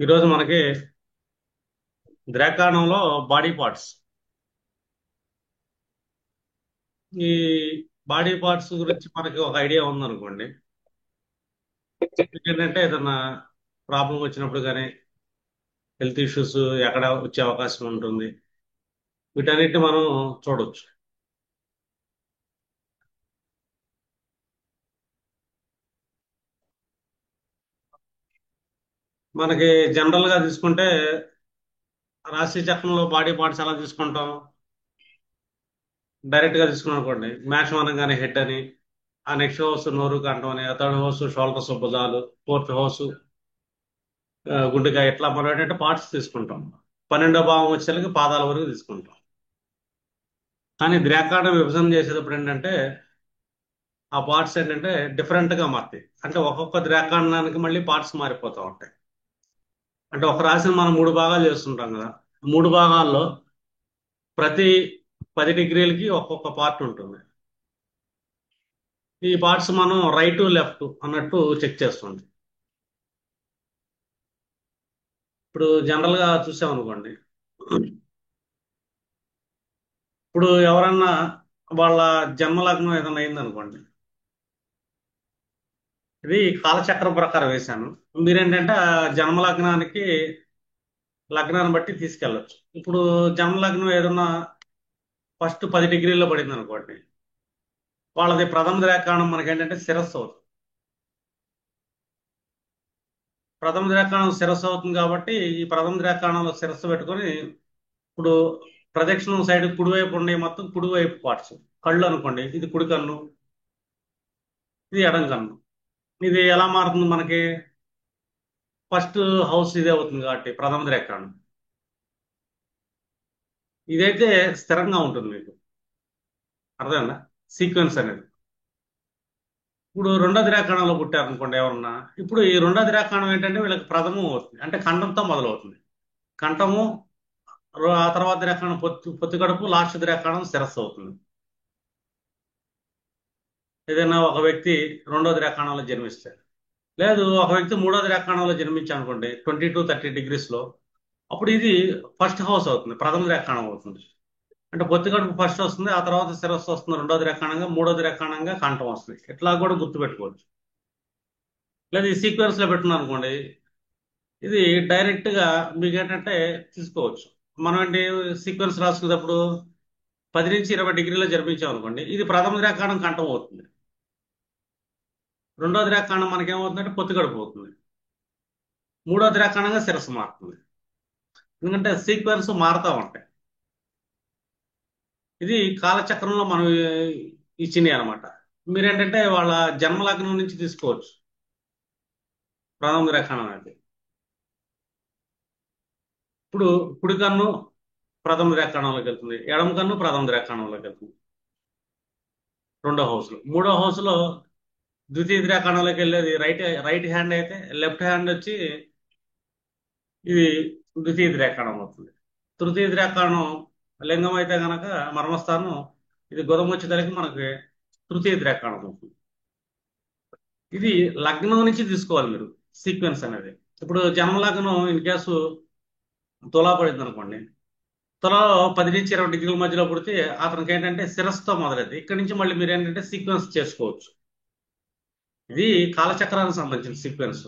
ఈరోజు మనకి ద్రాక్షారామంలో body parts ఈ బాడీ పార్ట్స్ గురించి మనకి ఒక ఐడియా ఉందనుకోండి. ఏంటంటే ఏదన్నా ప్రాబ్లం వచ్చినప్పుడు కానీ హెల్త్ ఇష్యూస్ ఎక్కడ వచ్చే అవకాశం ఉంటుంది, వీటన్నిటిని మనం చూడొచ్చు. మనకి జనరల్ గా తీసుకుంటే రాశి చక్రంలో బాడీ పార్ట్స్ ఎలా తీసుకుంటాం? డైరెక్ట్ గా తీసుకున్నాం అనుకోండి, మేషం అనగానే హెడ్ అని, ఆ నెక్స్ట్ హౌస్ నోరు కంఠం అని, ఆ థర్డ్ హౌస్ షోల్డర్స్ భుజాలు, ఫోర్త్ హౌస్ గుండెకాయ, ఇట్లా మనం ఏంటంటే పార్ట్స్ తీసుకుంటాం. 12వ భావం వచ్చేసరికి పాదాల వరకు తీసుకుంటాం. కానీ ద్రాకారం విభజన చేసేటప్పుడు ఏంటంటే ఆ పార్ట్స్ ఏంటంటే డిఫరెంట్ గా మారుతాయి. అంటే ఒక్కొక్క ద్రాకాండానికి మళ్ళీ పార్ట్స్ మారిపోతూ ఉంటాయి. అంటే ఒక రాశిని మనం మూడు భాగాలు చేస్తుంటాం కదా. మూడు భాగాల్లో ప్రతి 10 డిగ్రీలకి ఒక్కొక్క పార్ట్ ఉంటుంది. ఈ పార్ట్స్ మనం రైట్ లెఫ్ట్ అన్నట్టు చెక్ చేస్తుంది. ఇప్పుడు జనరల్ గా చూసామనుకోండి, ఇప్పుడు ఎవరన్నా వాళ్ళ జన్మ లగ్నం ఏదైనా అయిందనుకోండి, ఇది కాలచక్రం ప్రకారం వేశాను. మీరేంటంటే ఆ జన్మ లగ్నానికి లగ్నాన్ని బట్టి తీసుకెళ్ళొచ్చు. ఇప్పుడు జన్మ లగ్నం ఏదన్నా ఫస్ట్ 10 డిగ్రీల్లో పడింది అనుకోండి, వాళ్ళది ప్రథమ రేఖాణం మనకేంటంటే శిరస్సు అవుతుంది. ప్రథమ రేఖాణం శిరస్సు అవుతుంది కాబట్టి ఈ ప్రథమ రేఖాణంలో శిరస్సు పెట్టుకొని ఇప్పుడు ప్రదక్షిణం సైడ్ కుడివైపు ఉండే మొత్తం కుడివైపు పార్ట్స్. కళ్ళు అనుకోండి, ఇది కుడి కన్ను, ఇది ఎడం కన్ను. ఇది ఎలా మారుతుంది మనకి? ఫస్ట్ హౌస్ ఇదే అవుతుంది కాబట్టి ప్రథమ రేఖాణం ఇదైతే స్థిరంగా ఉంటుంది మీకు. అర్థమైందా? సీక్వెన్స్ అనేది. ఇప్పుడు రెండో దిరాకాణంలో పుట్టారు అనుకోండి ఎవరన్నా, ఇప్పుడు ఈ రెండో దిరాకాణం ఏంటంటే వీళ్ళకి ప్రథమం అవుతుంది, అంటే ఖండంతో మొదలవుతుంది. కంఠము, ఆ తర్వాత దిరాకాణం పొత్తి కడుపు, లాస్ట్ దిరాకాణం శిరస్సు అవుతుంది. ఏదైనా ఒక వ్యక్తి రెండో దిరాకాణంలో జన్మిస్తారు, లేదు ఒక వ్యక్తి మూడో దిరాకాణంలో జన్మించారు అనుకోండి, 20 to 30 degrees లో, అప్పుడు ఇది ఫస్ట్ హౌస్ అవుతుంది, ప్రథమ దిరాకాణం అవుతుంది. అంటే పొత్తి కడుపు ఫస్ట్ వస్తుంది, ఆ తర్వాత శిరస్సు వస్తుంది రెండోది దిరాకాణంగా, మూడోది దిరాకాణంగా కంఠం వస్తుంది. ఇట్లా కూడా గుర్తుపెట్టుకోవచ్చు. లేదు ఈ సీక్వెన్స్ లో పెట్టున్నాం అనుకోండి, ఇది డైరెక్ట్ గా మీకు ఏంటంటే తీసుకోవచ్చు. మనం ఏంటి సీక్వెన్స్ రాసుకునేటప్పుడు 10 నుంచి 20 డిగ్రీలో జరిపించాం అనుకోండి, ఇది ప్రథమ రేఖాణం కంఠం అవుతుంది. రెండోది రేఖాణం మనకేమవుతుందంటే పొత్తి కడుపు అవుతుంది. మూడోది రేఖాణంగా శిరస్సు మారుతుంది. ఎందుకంటే సీక్వెన్స్ మారుతా ఉంటాయి. ఇది కాలచక్రంలో మనం ఇచ్చినాయి అనమాట. మీరేంటంటే వాళ్ళ జన్మ లగ్నం నుంచి తీసుకోవచ్చు ప్రథమ రేఖాణం అనేది. ఇప్పుడు కుడి కన్ను ప్రథమ రేఖాణంలోకి వెళ్తుంది, ఎడమ కన్ను ప్రథమ రేఖాణంలోకి వెళ్తుంది. రెండో హౌస్ లో, మూడో హౌస్ లో ద్వితీయ దిరాకణంలోకి వెళ్ళేది రైట్ రైట్ హ్యాండ్ అయితే, లెఫ్ట్ హ్యాండ్ వచ్చి ఇది ద్వితీయ దిరాకణం అవుతుంది. తృతీయ దిరాకణం లింగం అయితే గనక మర్మస్థానం, ఇది గుదం వచ్చేసరికి మనకి తృతీయ దిరాకణం అవుతుంది. ఇది లగ్నం నుంచి తీసుకోవాలి మీరు సీక్వెన్స్ అనేది. ఇప్పుడు జన్మ లగ్నం ఇన్ కేసు తులా పడింది అనుకోండి, తులాలో 10 నుంచి 20 డిగ్రీల మధ్యలో పుడితే అతనికి ఏంటంటే శిరస్సుతో మొదలైంది, ఇక్కడ నుంచి మళ్ళీ మీరు ఏంటంటే సీక్వెన్స్ చేసుకోవచ్చు. ఇది కాలచక్రానికి సంబంధించిన సీక్వెన్స్.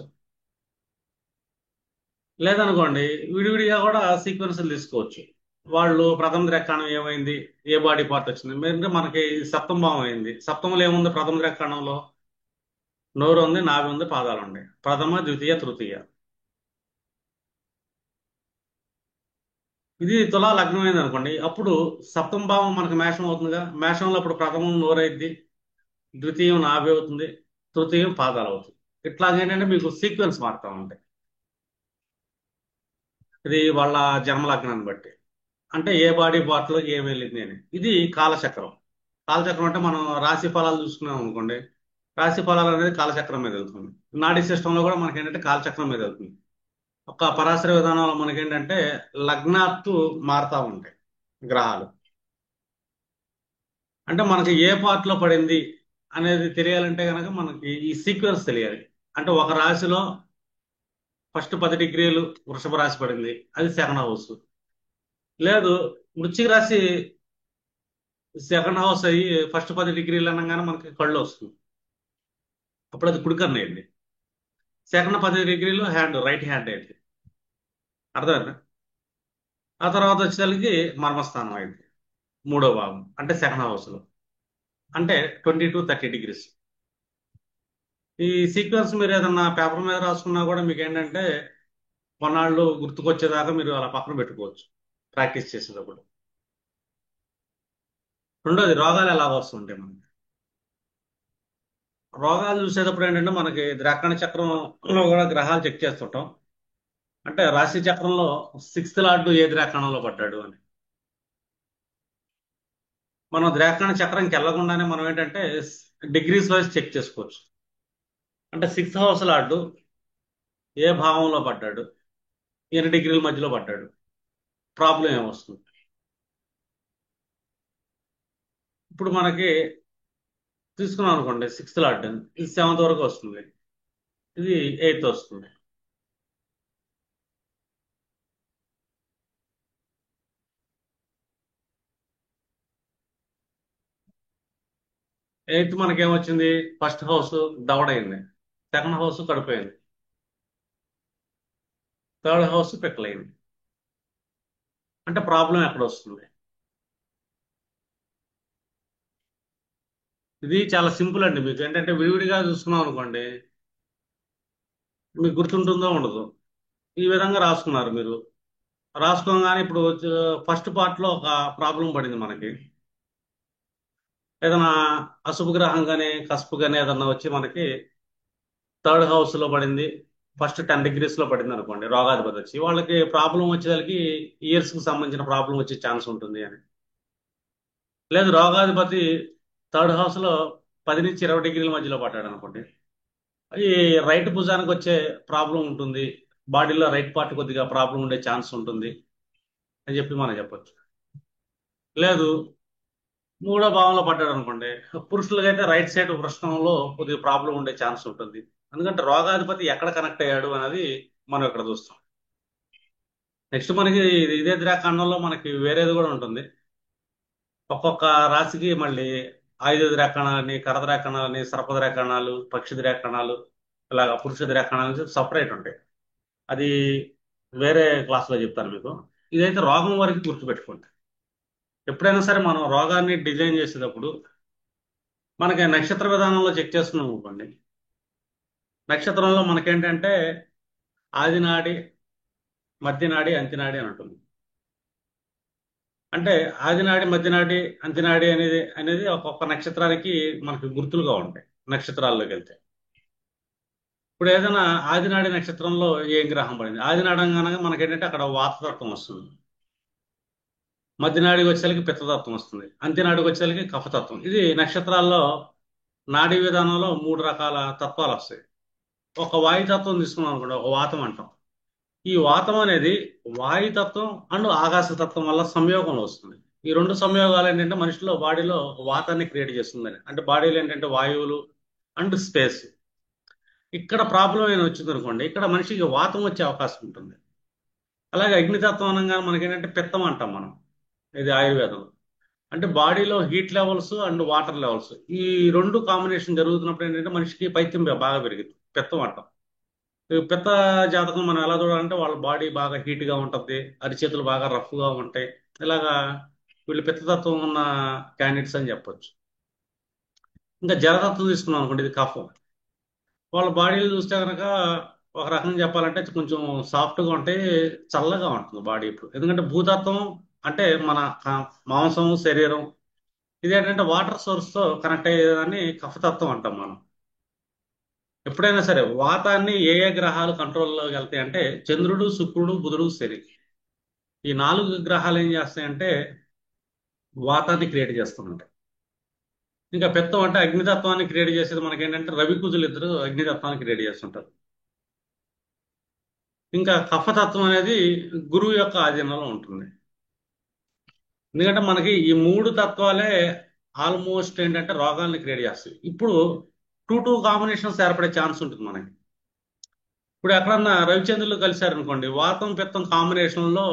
లేదనుకోండి, విడివిడిగా కూడా సీక్వెన్స్లు తీసుకోవచ్చు. వాళ్ళు ప్రథమ రేఖాణం ఏమైంది, ఏ బాడీ పార్ట్ వచ్చింది, అంటే మనకి సప్తమ భావం అయింది. సప్తములో ఏముంది? ప్రథమ రేఖాణంలో నోరు ఉంది, నాభి ఉంది, పాదాలు ఉన్నాయి. ప్రథమ, ద్వితీయ, తృతీయ. ఇది తులా లగ్నం అయింది అనుకోండి, అప్పుడు సప్తమ భావం మనకి మేషం అవుతుందిగా. మేషంలో అప్పుడు ప్రథమం నోరు అయింది, ద్వితీయం నాభి అవుతుంది, తృతీయం పాదాలు అవుతుంది. ఇట్లాగేంటంటే మీకు సీక్వెన్స్ మారుతా ఉంటాయి. ఇది వాళ్ళ జన్మ లగ్నాన్ని బట్టి, అంటే ఏ బాడీ పార్ట్ లో ఏం వెళ్ళింది అని. ఇది కాలచక్రం. కాలచక్రం అంటే మనం రాశి ఫలాలు చూసుకున్నాం అనుకోండి, రాశి ఫలాలు అనేది కాలచక్రం మీద వెళ్తుంది. నాడీ సిస్టంలో కూడా మనకి ఏంటంటే కాలచక్రం మీద వెళ్తుంది. ఒక పరాశర విధానంలో మనకేంటంటే లగ్నాత్తు మారుతా ఉంటాయి గ్రహాలు. అంటే మనకి ఏ పార్ట్ లో పడింది అనేది తెలియాలంటే కనుక మనకి ఈ సీక్వెన్స్ తెలియాలి. అంటే ఒక రాశిలో ఫస్ట్ 10 డిగ్రీలు వృషభ రాశి పడింది, అది సెకండ్ హౌస్. లేదు, వృశ్చిక రాశి సెకండ్ హౌస్ అయ్యి ఫస్ట్ 10 డిగ్రీలు అనగానే మనకి కళ్ళు వస్తుంది, అప్పుడు అది కుడి కన్ను అయింది. సెకండ్ 10 డిగ్రీలు హ్యాండ్, రైట్ హ్యాండ్ అయింది. అర్థమైందా? ఆ తర్వాత వచ్చేసరికి మర్మస్థానం అయింది, మూడో భాగం అంటే సెకండ్ హౌస్ లో, అంటే 20 to 30 డిగ్రీస్. ఈ సీక్వెన్స్ మీరు ఏదన్నా పేపర్ మీద రాసుకున్నా కూడా మీకు ఏంటంటే కొన్నాళ్ళు గుర్తుకొచ్చేదాకా మీరు అలా పక్కన పెట్టుకోవచ్చు ప్రాక్టీస్ చేసేటప్పుడు. రెండోది, రోగాలు ఎలా వస్తుంటాయి మనకి. రోగాలు చూసేటప్పుడు ఏంటంటే మనకి ద్రాక్ష చక్రంలో కూడా గ్రహాలు చెక్ చేస్తుంటాం. అంటే రాశి చక్రంలో సిక్స్త్ లార్డు ఏ ద్రాక్షణంలో పడ్డాడు అని. మనం ద్రాక్ష చక్రంకి వెళ్ళకుండానే మనం ఏంటంటే డిగ్రీస్ వైజ్ చెక్ చేసుకోవచ్చు. అంటే సిక్స్త్ హౌస్ లార్డు ఏ భావంలో పడ్డాడు, ఎన్ని డిగ్రీల మధ్యలో పడ్డాడు, ప్రాబ్లం ఏమొస్తుంది. ఇప్పుడు మనకి తీసుకున్నాం అనుకోండి, సిక్స్త్ లార్డ్ ఇది సెవెంత్ వరకు వస్తుంది, ఇది ఎయిత్ వస్తుంది. ఎయిత్ మనకేమొచ్చింది, ఫస్ట్ హౌస్ దవడైంది, సెకండ్ హౌస్ కడిపోయింది, థర్డ్ హౌస్ పిక్కలైంది. అంటే ప్రాబ్లం ఎక్కడ వస్తుంది. ఇది చాలా సింపుల్ అండి. మీకు ఏంటంటే విడివిడిగా చూసుకున్నాం అనుకోండి, మీకు గుర్తుంటుందో ఉండదు. ఈ విధంగా రాసుకున్నారు మీరు. రాసుకోగానే ఇప్పుడు ఫస్ట్ పార్ట్ లో ఒక ప్రాబ్లం పడింది మనకి. ఏదైనా అశుభ గ్రహం కానీ కస్పు కానీ ఏదన్నా వచ్చి మనకి థర్డ్ హౌస్ లో పడింది, ఫస్ట్ 10 డిగ్రీస్ లో పడింది అనుకోండి, రోగాధిపతి వచ్చి వాళ్ళకి ప్రాబ్లం వచ్చేసరికి ఇయర్స్ కి సంబంధించిన ప్రాబ్లం వచ్చే ఛాన్స్ ఉంటుంది అని. లేదు, రోగాధిపతి థర్డ్ హౌస్ లో 10 నుంచి 20 డిగ్రీల మధ్యలో పడ్డాడు అనుకోండి, ఈ రైట్ భుజానికి వచ్చే ప్రాబ్లం ఉంటుంది, బాడీలో రైట్ పార్ట్ కొద్దిగా ప్రాబ్లం ఉండే ఛాన్స్ ఉంటుంది అని చెప్పి మనం చెప్పొచ్చు. లేదు, మూడో భావంలో పడ్డాడు అనుకోండి, పురుషులకైతే రైట్ సైడ్ వృషణంలో కొద్దిగా ప్రాబ్లం ఉండే ఛాన్స్ ఉంటుంది. ఎందుకంటే రోగాధిపతి ఎక్కడ కనెక్ట్ అయ్యాడు అనేది మనం ఇక్కడ చూస్తాం. నెక్స్ట్ మనకి ఇదే ద్రాఖండంలో మనకి వేరేది కూడా ఉంటుంది. ఒక్కొక్క రాశికి మళ్ళీ ఆయుధ ద్రాకణాలని, కరద్రాకణాలని, సర్పద్రాకణాలు, పక్షి ద్రాకణాలు, ఇలాగ పురుష ద్రాకణాలు సపరేట్ ఉంటాయి. అది వేరే క్లాస్లో చెప్తాను మీకు. ఇదైతే రోగం వరకు గుర్తుపెట్టుకోండి. ఎప్పుడైనా సరే మనం రోగాన్ని డిజైన్ చేసేటప్పుడు మనకి నక్షత్ర విధానంలో చెక్ చేస్తున్నాం అనుకోండి, నక్షత్రంలో మనకేంటంటే ఆదినాడి, మధ్యనాడి, అంతినాడి అని ఉంటుంది. అంటే ఆదినాడి, మధ్యనాడి, అంతినాడి అనేది అనేది ఒక్కొక్క నక్షత్రానికి మనకి గుర్తులుగా ఉంటాయి నక్షత్రాల్లోకి వెళ్తే. ఇప్పుడు ఏదైనా ఆదినాడి నక్షత్రంలో ఏం గ్రహం పడింది, ఆదినాడి అనగా మనకేంటంటే అక్కడ వాతతత్వం వస్తుంది, మధ్యనాడికి వచ్చేసరికి పిత్తతత్వం వస్తుంది, అంత్యనాడికి వచ్చేసరికి కఫతత్వం. ఇది నక్షత్రాల్లో నాడీ విధానంలో 3 రకాల తత్వాలు వస్తాయి. ఒక వాయుతత్వం తీసుకున్నాం అనుకోండి, ఒక వాతం అంటాం. ఈ వాతం అనేది వాయుతత్వం అండ్ ఆకాశతత్వం వల్ల సంయోగంలో వస్తుంది. ఈ రెండు సంయోగాలు ఏంటంటే మనిషిలో బాడీలో వాతాన్ని క్రియేట్ చేస్తుందని, అంటే బాడీలో ఏంటంటే వాయువులు అండ్ స్పేస్. ఇక్కడ ప్రాబ్లం ఏమైనా వచ్చింది అనుకోండి, ఇక్కడ మనిషికి వాతం వచ్చే అవకాశం ఉంటుంది. అలాగే అగ్నితత్వం అనగా మనకేంటంటే పిత్తం అంటాం మనం, ఇది ఆయుర్వేదం. అంటే బాడీలో heat levels and water levels ఈ రెండు కాంబినేషన్ జరుగుతున్నప్పుడు ఏంటంటే మనిషికి పైత్యం బాగా పెరిగింది, పిత్తం అంటాం. ఈ పిత్త జాతకం మనం ఎలా చూడాలంటే వాళ్ళ బాడీ బాగా హీట్ గా ఉంటుంది, అరిచేతులు బాగా రఫ్ గా ఉంటాయి. ఇలాగా వీళ్ళు పిత్తతత్వం ఉన్న క్యాండిడేట్స్ అని చెప్పొచ్చు. ఇంకా జలతత్వం తీసుకున్నాం అనుకోండి, ఇది కఫం. వాళ్ళ బాడీలు చూస్తే కనుక ఒక రకంగా చెప్పాలంటే కొంచెం సాఫ్ట్ గా ఉంటే చల్లగా ఉంటుంది బాడీ. ఇప్పుడు ఎందుకంటే భూతత్వం అంటే మన మాంసం, శరీరం, ఇదేంటంటే వాటర్ సోర్స్ తో కనెక్ట్ అయ్యేదాన్ని కఫతత్వం అంటాం మనం. ఎప్పుడైనా సరే వాతాన్ని ఏ ఏ గ్రహాలు కంట్రోల్లోకి వెళ్తాయి అంటే చంద్రుడు, శుక్రుడు, బుధుడు, శని. ఈ 4 గ్రహాలు ఏం చేస్తాయంటే వాతాన్ని క్రియేట్ చేస్తుంటాయి. ఇంకా పిత్తం అంటే అగ్నితత్వాన్ని క్రియేట్ చేసేది మనకేంటంటే రవి కుజులు ఇద్దరు అగ్నితత్వాన్ని క్రియేట్ చేస్తుంటారు. ఇంకా కఫతత్వం అనేది గురువు యొక్క ఆధీనంలో ఉంటుంది. ఎందుకంటే మనకి ఈ 3 తత్వాలే ఆల్మోస్ట్ ఏంటంటే రోగాల్ని క్రియేట్ చేస్తాయి. ఇప్పుడు 2 కాంబినేషన్స్ ఏర్పడే ఛాన్స్ ఉంటుంది మనకి. ఇప్పుడు ఎక్కడన్నా రవిచంద్రులు కలిశారనుకోండి, వాతం పిత్తం కాంబినేషన్లో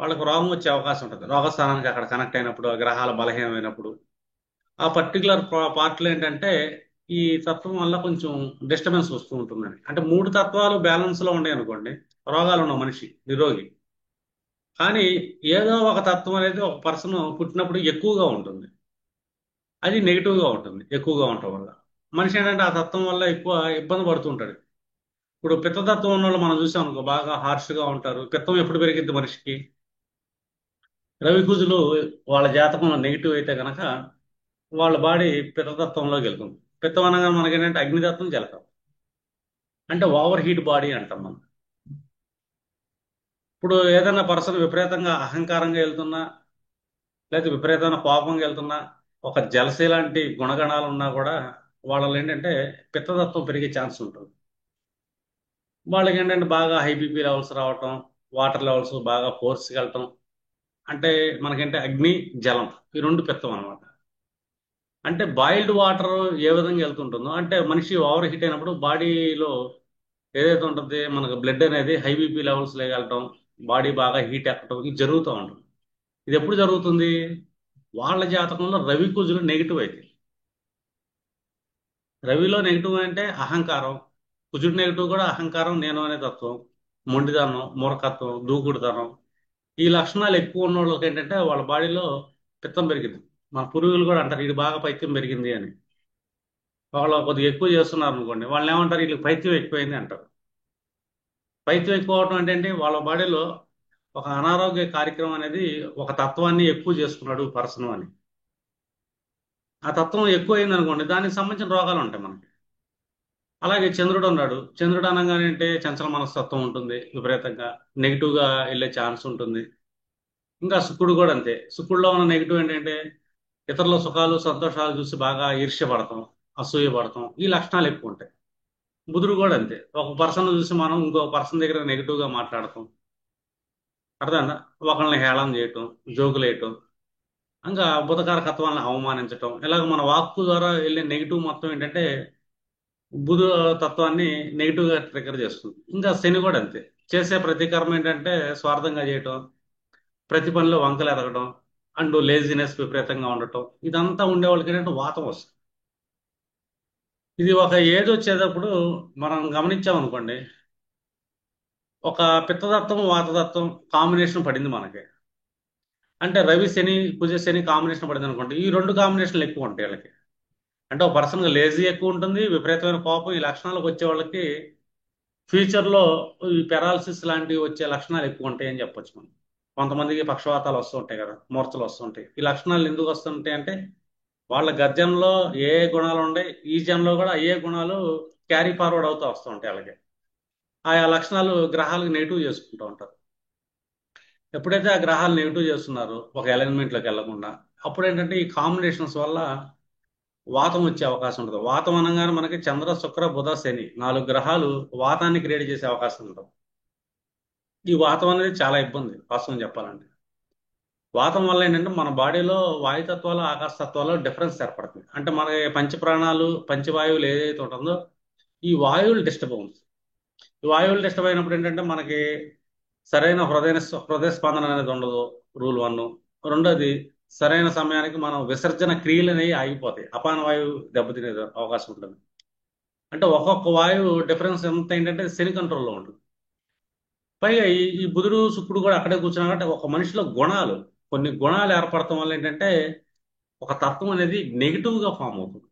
వాళ్ళకు రోగం వచ్చే అవకాశం ఉంటుంది. రోగస్థానానికి అక్కడ కనెక్ట్ అయినప్పుడు, ఆ గ్రహాల బలహీనమైనప్పుడు ఆ పర్టికులర్ పార్ట్లో ఏంటంటే ఈ తత్వం వల్ల కొంచెం డిస్టర్బెన్స్ వస్తూ ఉంటుందని. అంటే మూడు తత్వాలు బ్యాలెన్స్ లో ఉన్నాయి అనుకోండి, రోగాలు ఉన్న మనిషి నిరోగి. కానీ ఏదో ఒక తత్వం అనేది ఒక పర్సన్ పుట్టినప్పుడు ఎక్కువగా ఉంటుంది. అది నెగిటివ్ గా ఉంటుంది ఎక్కువగా ఉండటం వల్ల. మనిషి ఏంటంటే ఆ తత్వం వల్ల ఎక్కువ ఇబ్బంది పడుతూ ఉంటాడు. ఇప్పుడు పిత్తతత్వం ఉన్న వాళ్ళు మనం చూసాం అనుకో, బాగా హార్ష్ గా ఉంటారు. పిత్తం ఎప్పుడు పెరిగిద్ది మనిషికి? రవి కుజులు వాళ్ళ జాతకంలో నెగిటివ్ అయితే గనక వాళ్ళ బాడీ పిత్తతత్వంలోకి వెళ్తుంది. పిత్తం అనగా మనకేంటంటే అగ్నితత్వం జలతం. అంటే ఓవర్ హీట్ బాడీ అంటాం మనం. ఇప్పుడు ఏదైనా పర్సన్ విపరీతంగా అహంకారంగా వెళ్తున్నా, లేదా విపరీతమైన కోపంగా వెళ్తున్నా, ఒక జలసి లాంటి గుణగణాలు ఉన్నా కూడా వాళ్ళలో ఏంటంటే పిత్తతత్వం పెరిగే ఛాన్స్ ఉంటుంది. వాళ్ళకి ఏంటంటే బాగా హై బీపీ లెవెల్స్ రావటం, వాటర్ లెవెల్స్ బాగా ఫోర్స్కి వెళ్ళటం. అంటే మనకంటే అగ్ని, జలం ఈ రెండు పిత్తం అనమాట. అంటే బాయిల్డ్ వాటర్ ఏ విధంగా వెళ్తుంటుందో, అంటే మనిషి ఓవర్ హీట్ అయినప్పుడు బాడీలో ఏదైతే ఉంటుంది మనకు బ్లడ్ అనేది హై బీపీ లెవెల్స్ వెళ్ళటం, బాడీ బాగా హీట్ ఎక్కడం ఇది జరుగుతూ ఉంటుంది. ఇది ఎప్పుడు జరుగుతుంది? వాళ్ళ జాతకంలో రవి కుజులు నెగిటివ్ అయితే. రవిలో నెగిటివ్ అంటే అహంకారం, కుజుడు నెగిటివ్ కూడా అహంకారం, నేను అనే తత్వం, మొండితనం, మూర్ఖత్వం, దూకుడుతనం. ఈ లక్షణాలు ఎక్కువ ఉన్న వాళ్ళకి ఏంటంటే వాళ్ళ బాడీలో పిత్తం పెరిగింది. మా పూర్వీకులు కూడా అంటారు ఇది బాగా పైత్యం పెరిగింది అని. వాళ్ళు కొద్దిగా ఎక్కువ చేస్తున్నారు అనుకోండి, వాళ్ళు ఏమంటారు వీళ్ళకి పైత్యం ఎక్కువైంది అంటారు. పైత్యం ఎక్కువ అవడం అంటే ఏంటి? వాళ్ళ బాడీలో ఒక అనారోగ్య కార్యక్రమం అనేది, ఒక తత్వాన్ని ఎక్కువ చేసుకున్నాడు పర్సన్ అని. ఆ తత్వం ఎక్కువ అయింది అనుకోండి, దానికి సంబంధించిన రోగాలు ఉంటాయి మనకి. అలాగే చంద్రుడు ఉన్నాడు. చంద్రుడు అనగానే అంటే చంచల మనస్తత్వం ఉంటుంది, విపరీతంగా నెగిటివ్ గా వెళ్ళే ఛాన్స్ ఉంటుంది. ఇంకా శుక్రుడు కూడా అంతే. శుక్రుడిలో ఉన్న నెగిటివ్ ఏంటంటే ఇతరుల సుఖాలు సంతోషాలు చూసి బాగా ఈర్ష్య పడతాం, అసూయ పడతాం, ఈ లక్షణాలు ఎక్కువ ఉంటాయి. బుధుడు కూడా అంతే. ఒక పర్సన్ చూసి మనం ఇంకో పర్సన్ దగ్గర నెగిటివ్ గా మాట్లాడతాం, అర్థమైందా? ఒకళ్ళని హేళన చేయటం, జోకులు వేయటం, ఇంకా బుధకారకత్వాలను అవమానించటం, ఇలాగ మన వాక్కు ద్వారా వెళ్ళే నెగిటివ్ మొత్తం ఏంటంటే బుధ తత్వాన్ని నెగిటివ్ గా ట్రిగర్ చేస్తుంది. ఇంకా శని కూడా అంతే. చేసే ప్రతి కర్మ ఏంటంటే స్వార్థంగా చేయటం, ప్రతి పనిలో వంకలు ఎరగడం, అండ్ లేజినెస్ విపరీతంగా ఉండటం, ఇదంతా ఉండే వాళ్ళకి ఏంటంటే వాతం వస్తుంది. ఇది ఒక ఏజ్ వచ్చేటప్పుడు మనం గమనించామనుకోండి, ఒక పిత్తతత్వం వాతతత్వం కాంబినేషన్ పడింది మనకి. అంటే రవి శని కుజ శని కాంబినేషన్ పడింది అనుకోండి, ఈ రెండు కాంబినేషన్లు ఎక్కువ ఉంటాయి వీళ్ళకి. అంటే ఒక పర్సన్ లేజీ ఎక్కువ ఉంటుంది, విపరీతమైన కోపం, ఈ లక్షణాలకు వచ్చే వాళ్ళకి ఫ్యూచర్ లో ఈ పెరాలసిస్ లాంటివి వచ్చే లక్షణాలు ఎక్కువ ఉంటాయి అని చెప్పొచ్చు మనం. కొంతమందికి పక్షవాతాలు వస్తూ ఉంటాయి కదా, మూర్ఛలు వస్తుంటాయి. ఈ లక్షణాలు ఎందుకు వస్తుంటాయి అంటే వాళ్ళ గర్జనలో ఏ గుణాలు ఉన్నాయి, ఈ జన్మలో కూడా ఏ గుణాలు క్యారీ ఫార్వర్డ్ అవుతూ వస్తూ ఉంటాయి అలాగే. ఆయా లక్షణాలు గ్రహాలకు నెగిటివ్ చేసుకుంటూ ఉంటారు. ఎప్పుడైతే ఆ గ్రహాలు నెగిటివ్ చేస్తున్నారో ఒక అలైన్మెంట్ లోకి వెళ్లకుండా, అప్పుడు ఏంటంటే ఈ కాంబినేషన్స్ వల్ల వాతం వచ్చే అవకాశం ఉంటుంది. వాతం అనగానే మనకి చంద్ర శుక్ర బుధ శని నాలుగు గ్రహాలు వాతాన్ని క్రియేట్ చేసే అవకాశం ఉంటుంది. ఈ వాతం అనేది చాలా ఇబ్బంది వాస్తవం చెప్పాలంటే. వాతం వల్ల ఏంటంటే మన బాడీలో వాయుతత్వాలు ఆకాశతత్వాలు డిఫరెన్స్ ఏర్పడుతుంది. అంటే మన పంచ ప్రాణాలు పంచవాయువులు ఏదైతే ఉంటుందో ఈ వాయువులు డిస్టర్బ్ అవుతుంది. ఈ వాయువులు డిస్టర్బ్ అయినప్పుడు ఏంటంటే మనకి సరైన హృదయ స్పందన అనేది ఉండదు. Rule one. రెండోది, సరైన సమయానికి మనం విసర్జన క్రియలు అనేవి ఆగిపోతాయి, అపాన వాయువు దెబ్బతినే అవకాశం ఉంటుంది. అంటే ఒక్కొక్క వాయువు డిఫరెన్స్ ఎంత ఏంటంటే శని కంట్రోల్లో ఉంటుంది. పైగా ఈ బుధుడు శుక్రుడు కూడా అక్కడే కూర్చున్నా కాబట్టి ఒక మనిషిలో గుణాలు, కొన్ని గుణాలు ఏర్పడటం వల్ల ఏంటంటే ఒక తత్వం అనేది నెగిటివ్ గా ఫామ్ అవుతుంది.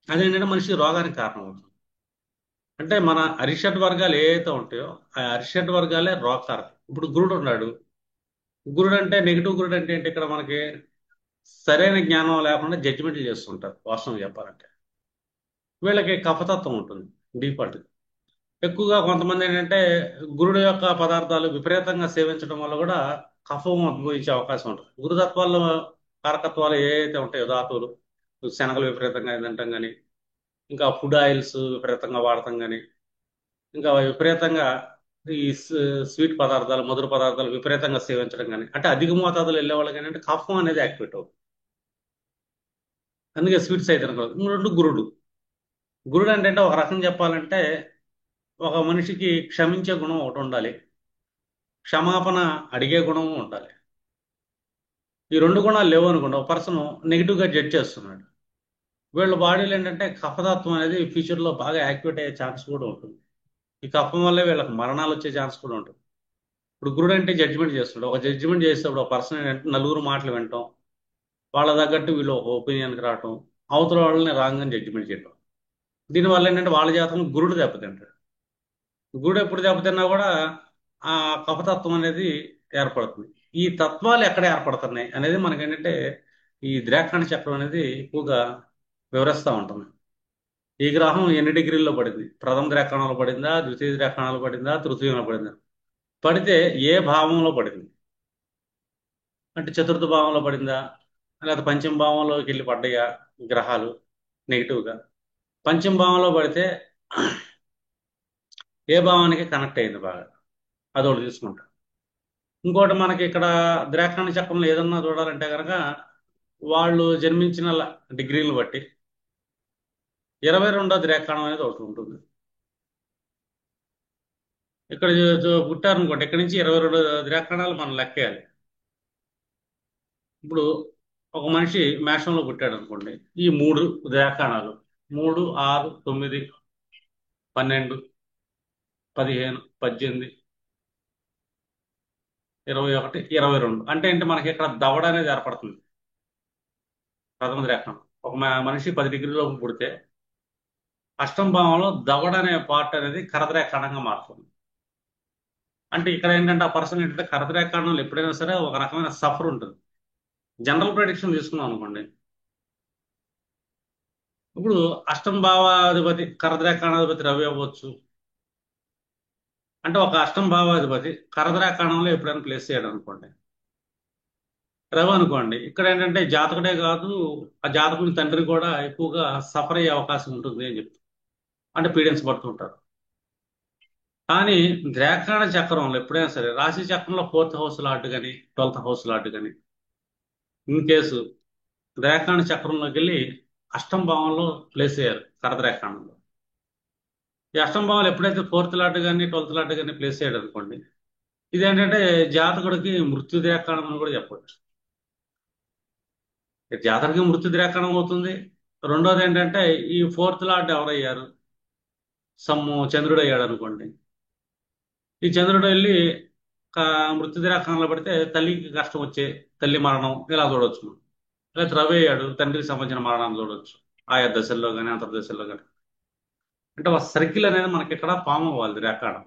అదేంటంటే మనిషి రోగానికి కారణం అవుతుంది. అంటే మన అరిషడ్ వర్గాలు ఏవైతే ఉంటాయో ఆ అరిషడ్ వర్గాలే రోగకారకం. ఇప్పుడు గురుడు ఉన్నాడు. గురుడు అంటే నెగిటివ్ గురుడు అంటే ఏంటి? ఇక్కడ మనకి సరైన జ్ఞానం లేకుండా జడ్జిమెంట్లు చేస్తుంటారు వాస్తవం చెప్పాలంటే. వీళ్ళకి కఫతత్వం ఉంటుంది డిఫాల్ట్. ఎక్కువగా కొంతమంది ఏంటంటే గురుడు యొక్క పదార్థాలు విపరీతంగా సేవించడం వల్ల కూడా కఫం ఉద్భవించే అవకాశం ఉంటుంది. గురుతత్వాల్లో కారకత్వాలు ఏవైతే ఉంటాయో ధాతువులు, శనగలు విపరీతంగా తినటం కానీ, ఇంకా ఫుడ్ ఆయిల్స్ విపరీతంగా వాడటం కానీ, ఇంకా విపరీతంగా ఈ స్వీట్ పదార్థాలు మధుర పదార్థాలు విపరీతంగా సేవించడం కానీ, అంటే అధిక మోతాదులో వెళ్ళే వాళ్ళకి ఏంటంటే కఫం అనేది యాక్టివేట్ అవుతుంది. అందుకే స్వీట్స్ అయితే తినకూడదు. రెండు గురుడు. గురుడు అంటే ఒక రకం చెప్పాలంటే ఒక మనిషికి క్షమించే గుణం ఒకటి ఉండాలి, క్షమాపణ అడిగే గుణం ఉండాలి. ఈ రెండు గుణాలు లేవు అనుకోండి, ఒక పర్సన్ నెగిటివ్గా జడ్జ్ చేస్తున్నాడు. వీళ్ళ బాడీలో ఏంటంటే కఫతత్వం అనేది ఫ్యూచర్లో బాగా యాక్టివేట్ అయ్యే ఛాన్స్ కూడా ఉంటుంది. ఈ కఫం వల్లే వీళ్ళకి మరణాలు వచ్చే ఛాన్స్ కూడా ఉంటుంది. ఇప్పుడు గురుడు అంటే జడ్జిమెంట్ చేస్తున్నాడు. ఒక జడ్జిమెంట్ చేసేటప్పుడు ఒక పర్సన్ ఏంటంటే నలుగురు మాటలు వినటం, వాళ్ళ తగ్గట్టు వీళ్ళు ఒక ఒపీనియన్కి రావటం, అవతల వాళ్ళని రాంగ్ అని జడ్జిమెంట్ చేయటం. దీనివల్ల ఏంటంటే వాళ్ళ జాతకం గురుడు దెబ్బతింటాడు. గురుడు ఎప్పుడు దెబ్బతిన్నా కూడా ఆ కఫతత్వం అనేది ఏర్పడుతుంది. ఈ తత్వాలు ఎక్కడ ఏర్పడుతున్నాయి అనేది మనకేంటంటే ఈ ద్రాక్షాణ చక్రం అనేది ఎక్కువగా వివరిస్తూ ఉంటుంది. ఈ గ్రహం ఎన్ని డిగ్రీల్లో పడింది, ప్రథమ ద్రాక్షాణంలో పడిందా, ద్వితీయ ద్రాక్షాణంలో పడిందా, తృతీయంలో పడిందా, పడితే ఏ భావంలో పడింది, అంటే చతుర్థ భావంలో పడిందా, లేకపోతే పంచమ భావంలోకి వెళ్ళి పడ్డాయా గ్రహాలు నెగిటివ్గా. పంచమ భావంలో పడితే ఏ భావానికి కనెక్ట్ అయింది బాగా, అదొకటి తీసుకుంటాం. ఇంకోటి మనకి ఇక్కడ ద్రాక్షాణ చక్రంలో ఏదన్నా చూడాలంటే కనుక వాళ్ళు జన్మించిన డిగ్రీలను బట్టి 22వ ద్రాక్షాణం అనేది ఒకటి ఉంటుంది. ఇక్కడ పుట్టారనుకోండి, ఇక్కడ నుంచి 22 ద్రాక్షాణాలు మనం లెక్కేయాలి. ఇప్పుడు ఒక మనిషి మేషంలో పుట్టాడు అనుకోండి, ఈ 3 ద్రాక్షాణాలు 3, 6, 9, 12, 15, 18, 21, 22 అంటే ఏంటి, మనకి ఇక్కడ దవడ అనేది ఏర్పడుతుంది. ప్రథమ ద్రాక్షాణం ఒక మనిషి 10 డిగ్రీలో పుడితే అష్టమ భావంలో దవడ అనే పార్ట్ అనేది కరద్రాక్షాణంగా మారుతుంది. అంటే ఇక్కడ ఏంటంటే ఆ పర్సన్ ఏంటంటే కరద్రాక్షాణంలో ఎప్పుడైనా సరే ఒక రకమైన సఫర్ ఉంటుంది. జనరల్ ప్రెడిక్షన్ తీసుకున్నాం అనుకోండి, ఇప్పుడు అష్టమ భావాధిపతి కరద్రాక్షాణాధిపతి రవి అవ్వచ్చు. అంటే ఒక అష్టమ భావాధిపతి కరద్రాక్షాణంలో ఎప్పుడైనా ప్లేస్ చేయడం అనుకోండి, రవి అనుకోండి, ఇక్కడ ఏంటంటే జాతకుడే కాదు, ఆ జాతకుని తండ్రి కూడా ఎక్కువగా సఫర్ అయ్యే అవకాశం ఉంటుంది అని చెప్తారు. అంటే పీడిన్స్ పడుతుంటారు. కానీ ద్రాక్షాణ చక్రంలో ఎప్పుడైనా సరే రాశి చక్రంలో 4th హౌస్ లాట్ కానీ 12th హౌస్ లాట్ కానీ ఇన్ కేసు ద్రాక్షాణ చక్రంలోకి వెళ్ళి అష్టమ భావంలో ప్లేస్ అయ్యారు కరద్రాక్షాణంలో. ఈ అష్టమ భావంలో ఎప్పుడైతే 4th లాట్ కానీ 12th లాట్ కానీ ప్లేస్ అయ్యాడు అనుకోండి, ఇదేంటంటే జాతకుడికి మృత్యు ద్రాక్షాణం అని కూడా చెప్పవచ్చు. జాతకుడికి మృత్యు ద్రాక్షాణం అవుతుంది. రెండోది ఏంటంటే ఈ 4th లాట్ ఎవరయ్యారు, సమ్ము చంద్రుడు అయ్యాడు అనుకోండి, ఈ చంద్రుడు వెళ్ళి మృత్యు ద్రాక్షాణంలో పడితే తల్లికి కష్టం వచ్చే, తల్లి మరణం ఇలా చూడవచ్చు. లేదా రవి అయ్యాడు, తండ్రికి సంబంధించిన మరణాన్ని చూడవచ్చు ఆయా దశల్లో కానీ అంతర్దశల్లో కానీ. అంటే ఒక సర్కిల్ అనేది మనకి ఇక్కడ ఫామ్ అవ్వాలి ద్రాక్షాణం.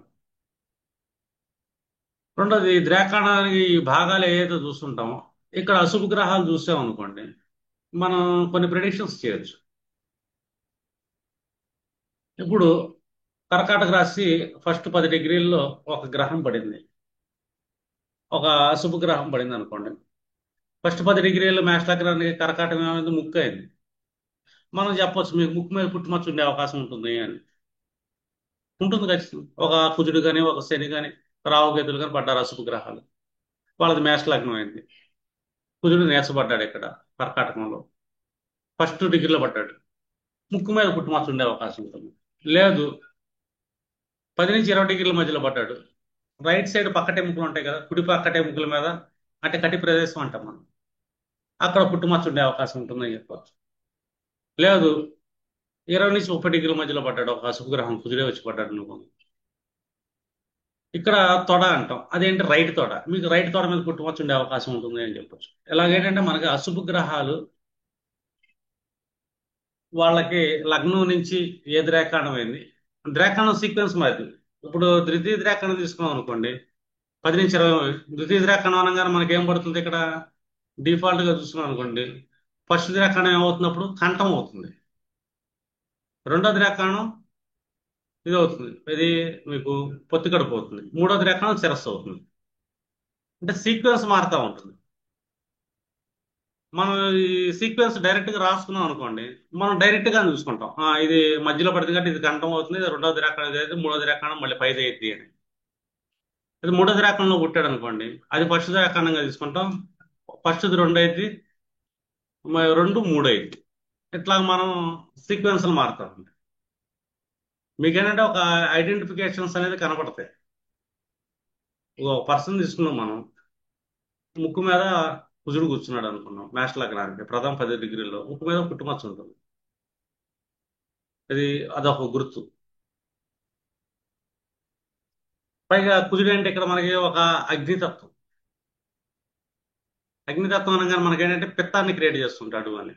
రెండోది ద్రాక్షాణానికి భాగాలు ఏదైతే చూస్తుంటామో, ఇక్కడ అశుభ గ్రహాలు చూసామనుకోండి, మనం కొన్ని ప్రిడిక్షన్స్ చేయొచ్చు. ఇప్పుడు కర్కాటక రాశి ఫస్ట్ 10 డిగ్రీల్లో ఒక గ్రహం పడింది, ఒక అశుభ గ్రహం పడింది అనుకోండి. ఫస్ట్ 10 డిగ్రీలు మేష లగ్నానికి కర్కాటకం ఏమైంది, ముక్కు అయింది. మనం చెప్పొచ్చు మీకు ముక్కు మీద పుట్టుమచ్చ ఉండే అవకాశం ఉంటుంది అని. ఉంటుంది ఖచ్చితంగా. ఒక కుజుడు కానీ ఒక శని కానీ రాహుకేతులు కానీ పడ్డారు అశుభ గ్రహాలు, వాళ్ళది మేష లగ్నం అయింది. కుజుడు నేర్చబడ్డాడు ఇక్కడ కర్కాటకంలో, ఫస్ట్ డిగ్రీలో పడ్డాడు, ముక్కు మీద పుట్టుమచ్చ ఉండే అవకాశం ఉంటుంది. లేదు 10 నుంచి 20 డిగ్రీల మధ్యలో పడ్డాడు, రైట్ సైడ్ పక్కటెముకలు ఉంటాయి కదా, కుడి పక్కటెముకల మీద, అంటే కటి ప్రదేశం అంటాం మనం, అక్కడ పుట్టుమచ్చ ఉండే అవకాశం ఉంటుందని చెప్పవచ్చు. లేదు 20 నుంచి 30 డిగ్రీల మధ్యలో పడ్డాడు ఒక అశుభ గ్రహం, కుజుడే వచ్చి పడ్డాడు నువ్వు, ఇక్కడ తొడ అంటాం, అదేంటి రైట్ తొడ, మీకు రైట్ తొడ మీద పుట్టుమచ్చ ఉండే అవకాశం ఉంటుంది అని చెప్పొచ్చు. ఎలాగేంటంటే మనకి అశుభ గ్రహాలు వాళ్ళకి లగ్నం నుంచి ఏ ద్రాక్షాణం అయింది, ద్రాక్షాణం సీక్వెన్స్ మాది. ఇప్పుడు ద్వితీయ ద్రాక్షాణం తీసుకున్నాం అనుకోండి, 10 నుంచి 20, ద్వితీయ ద్రాక్షాణం అనగానే మనకి ఏం పడుతుంది ఇక్కడ, డిఫాల్ట్ గా చూసుకున్నాం అనుకోండి, ఫస్ట్ ద్రాక్షాణం ఏమవుతున్నప్పుడు కంఠం అవుతుంది, రెండో ద్రాక్షాణం ఇది అవుతుంది, ఇది మీకు పొత్తి కడుపు అవుతుంది, మూడో ద్రాక్షాణం శిరస్సు అవుతుంది. అంటే సీక్వెన్స్ మారుతూ ఉంటుంది. మనం ఈ సీక్వెన్స్ డైరెక్ట్ గా రాసుకున్నాం అనుకోండి, మనం డైరెక్ట్ గా చూసుకుంటాం, ఇది మధ్యలో పడుతుంది కాబట్టి ఇది కంఠం అవుతుంది, ఇది రెండో ద్రాక్షాణం అయితే మూడో ద్రాక్షాణం మళ్ళీ 5 అయ్యింది అని. ఇది మూడో ద్రాక్షాణంలో పుట్టాడు అనుకోండి, అది ఫస్ట్ ద్రాక్షాణంగా తీసుకుంటాం, ఫస్ట్ది 2 అయింది, 2, 3 అయింది. ఇట్లా మనం సీక్వెన్స్లు మారుతాం. మీకేంటంటే ఒక ఐడెంటిఫికేషన్స్ అనేది కనపడతాయి. ఒక పర్సన్ తీసుకున్నాం మనం, ముక్కు మీద కుజుడు కూర్చున్నాడు అనుకున్నాం, మేష లగ్నానికి ప్రథమ 10 డిగ్రీల్లో ముక్కు మీద పుట్టుమచ్చ ఉంటుంది. ఇది అదొక గుర్తు. పైగా కుజుడు అంటే ఇక్కడ మనకి ఒక అగ్నితత్వం. అగ్నితత్వం అనగానే మనకేంటంటే పిత్తాన్ని క్రియేట్ చేస్తుంటాడు అని.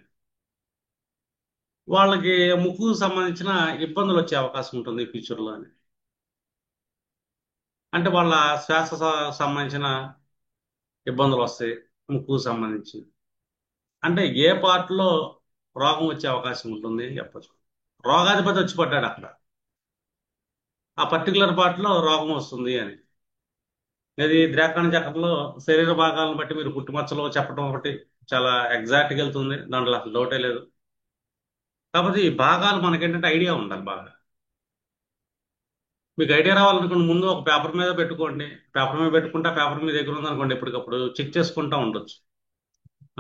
వాళ్ళకి ముక్కుకు సంబంధించిన ఇబ్బందులు వచ్చే అవకాశం ఉంటుంది ఫ్యూచర్లో అని. అంటే వాళ్ళ శ్వాస సంబంధించిన ఇబ్బందులు వస్తాయి ముక్కుకు సంబంధించి. అంటే ఏ పార్ట్లో రోగం వచ్చే అవకాశం ఉంటుంది చెప్పచ్చు. రోగాధిపతి వచ్చి పడ్డాడు అక్కడ, ఆ పర్టికులర్ పార్ట్లో రోగం వస్తుంది అని. ఇది ద్రాక్షాణ చక్రంలో శరీర భాగాలను బట్టి మీరు పుట్టుమచ్చలో చెప్పడం ఒకటి చాలా ఎగ్జాక్ట్గా వెళ్తుంది, దాంట్లో అసలు డౌటే లేదు. కాకపోతే ఈ భాగాలు మనకేంటంటే ఐడియా ఉండాలి బాగా. మీకు ఐడియా రావాలనుకోండి, ముందు ఒక పేపర్ మీద పెట్టుకోండి. పేపర్ మీద పెట్టుకుంటే ఆ పేపర్ మీ దగ్గర ఉందనుకోండి, ఎప్పటికప్పుడు చెక్ చేసుకుంటా ఉండొచ్చు.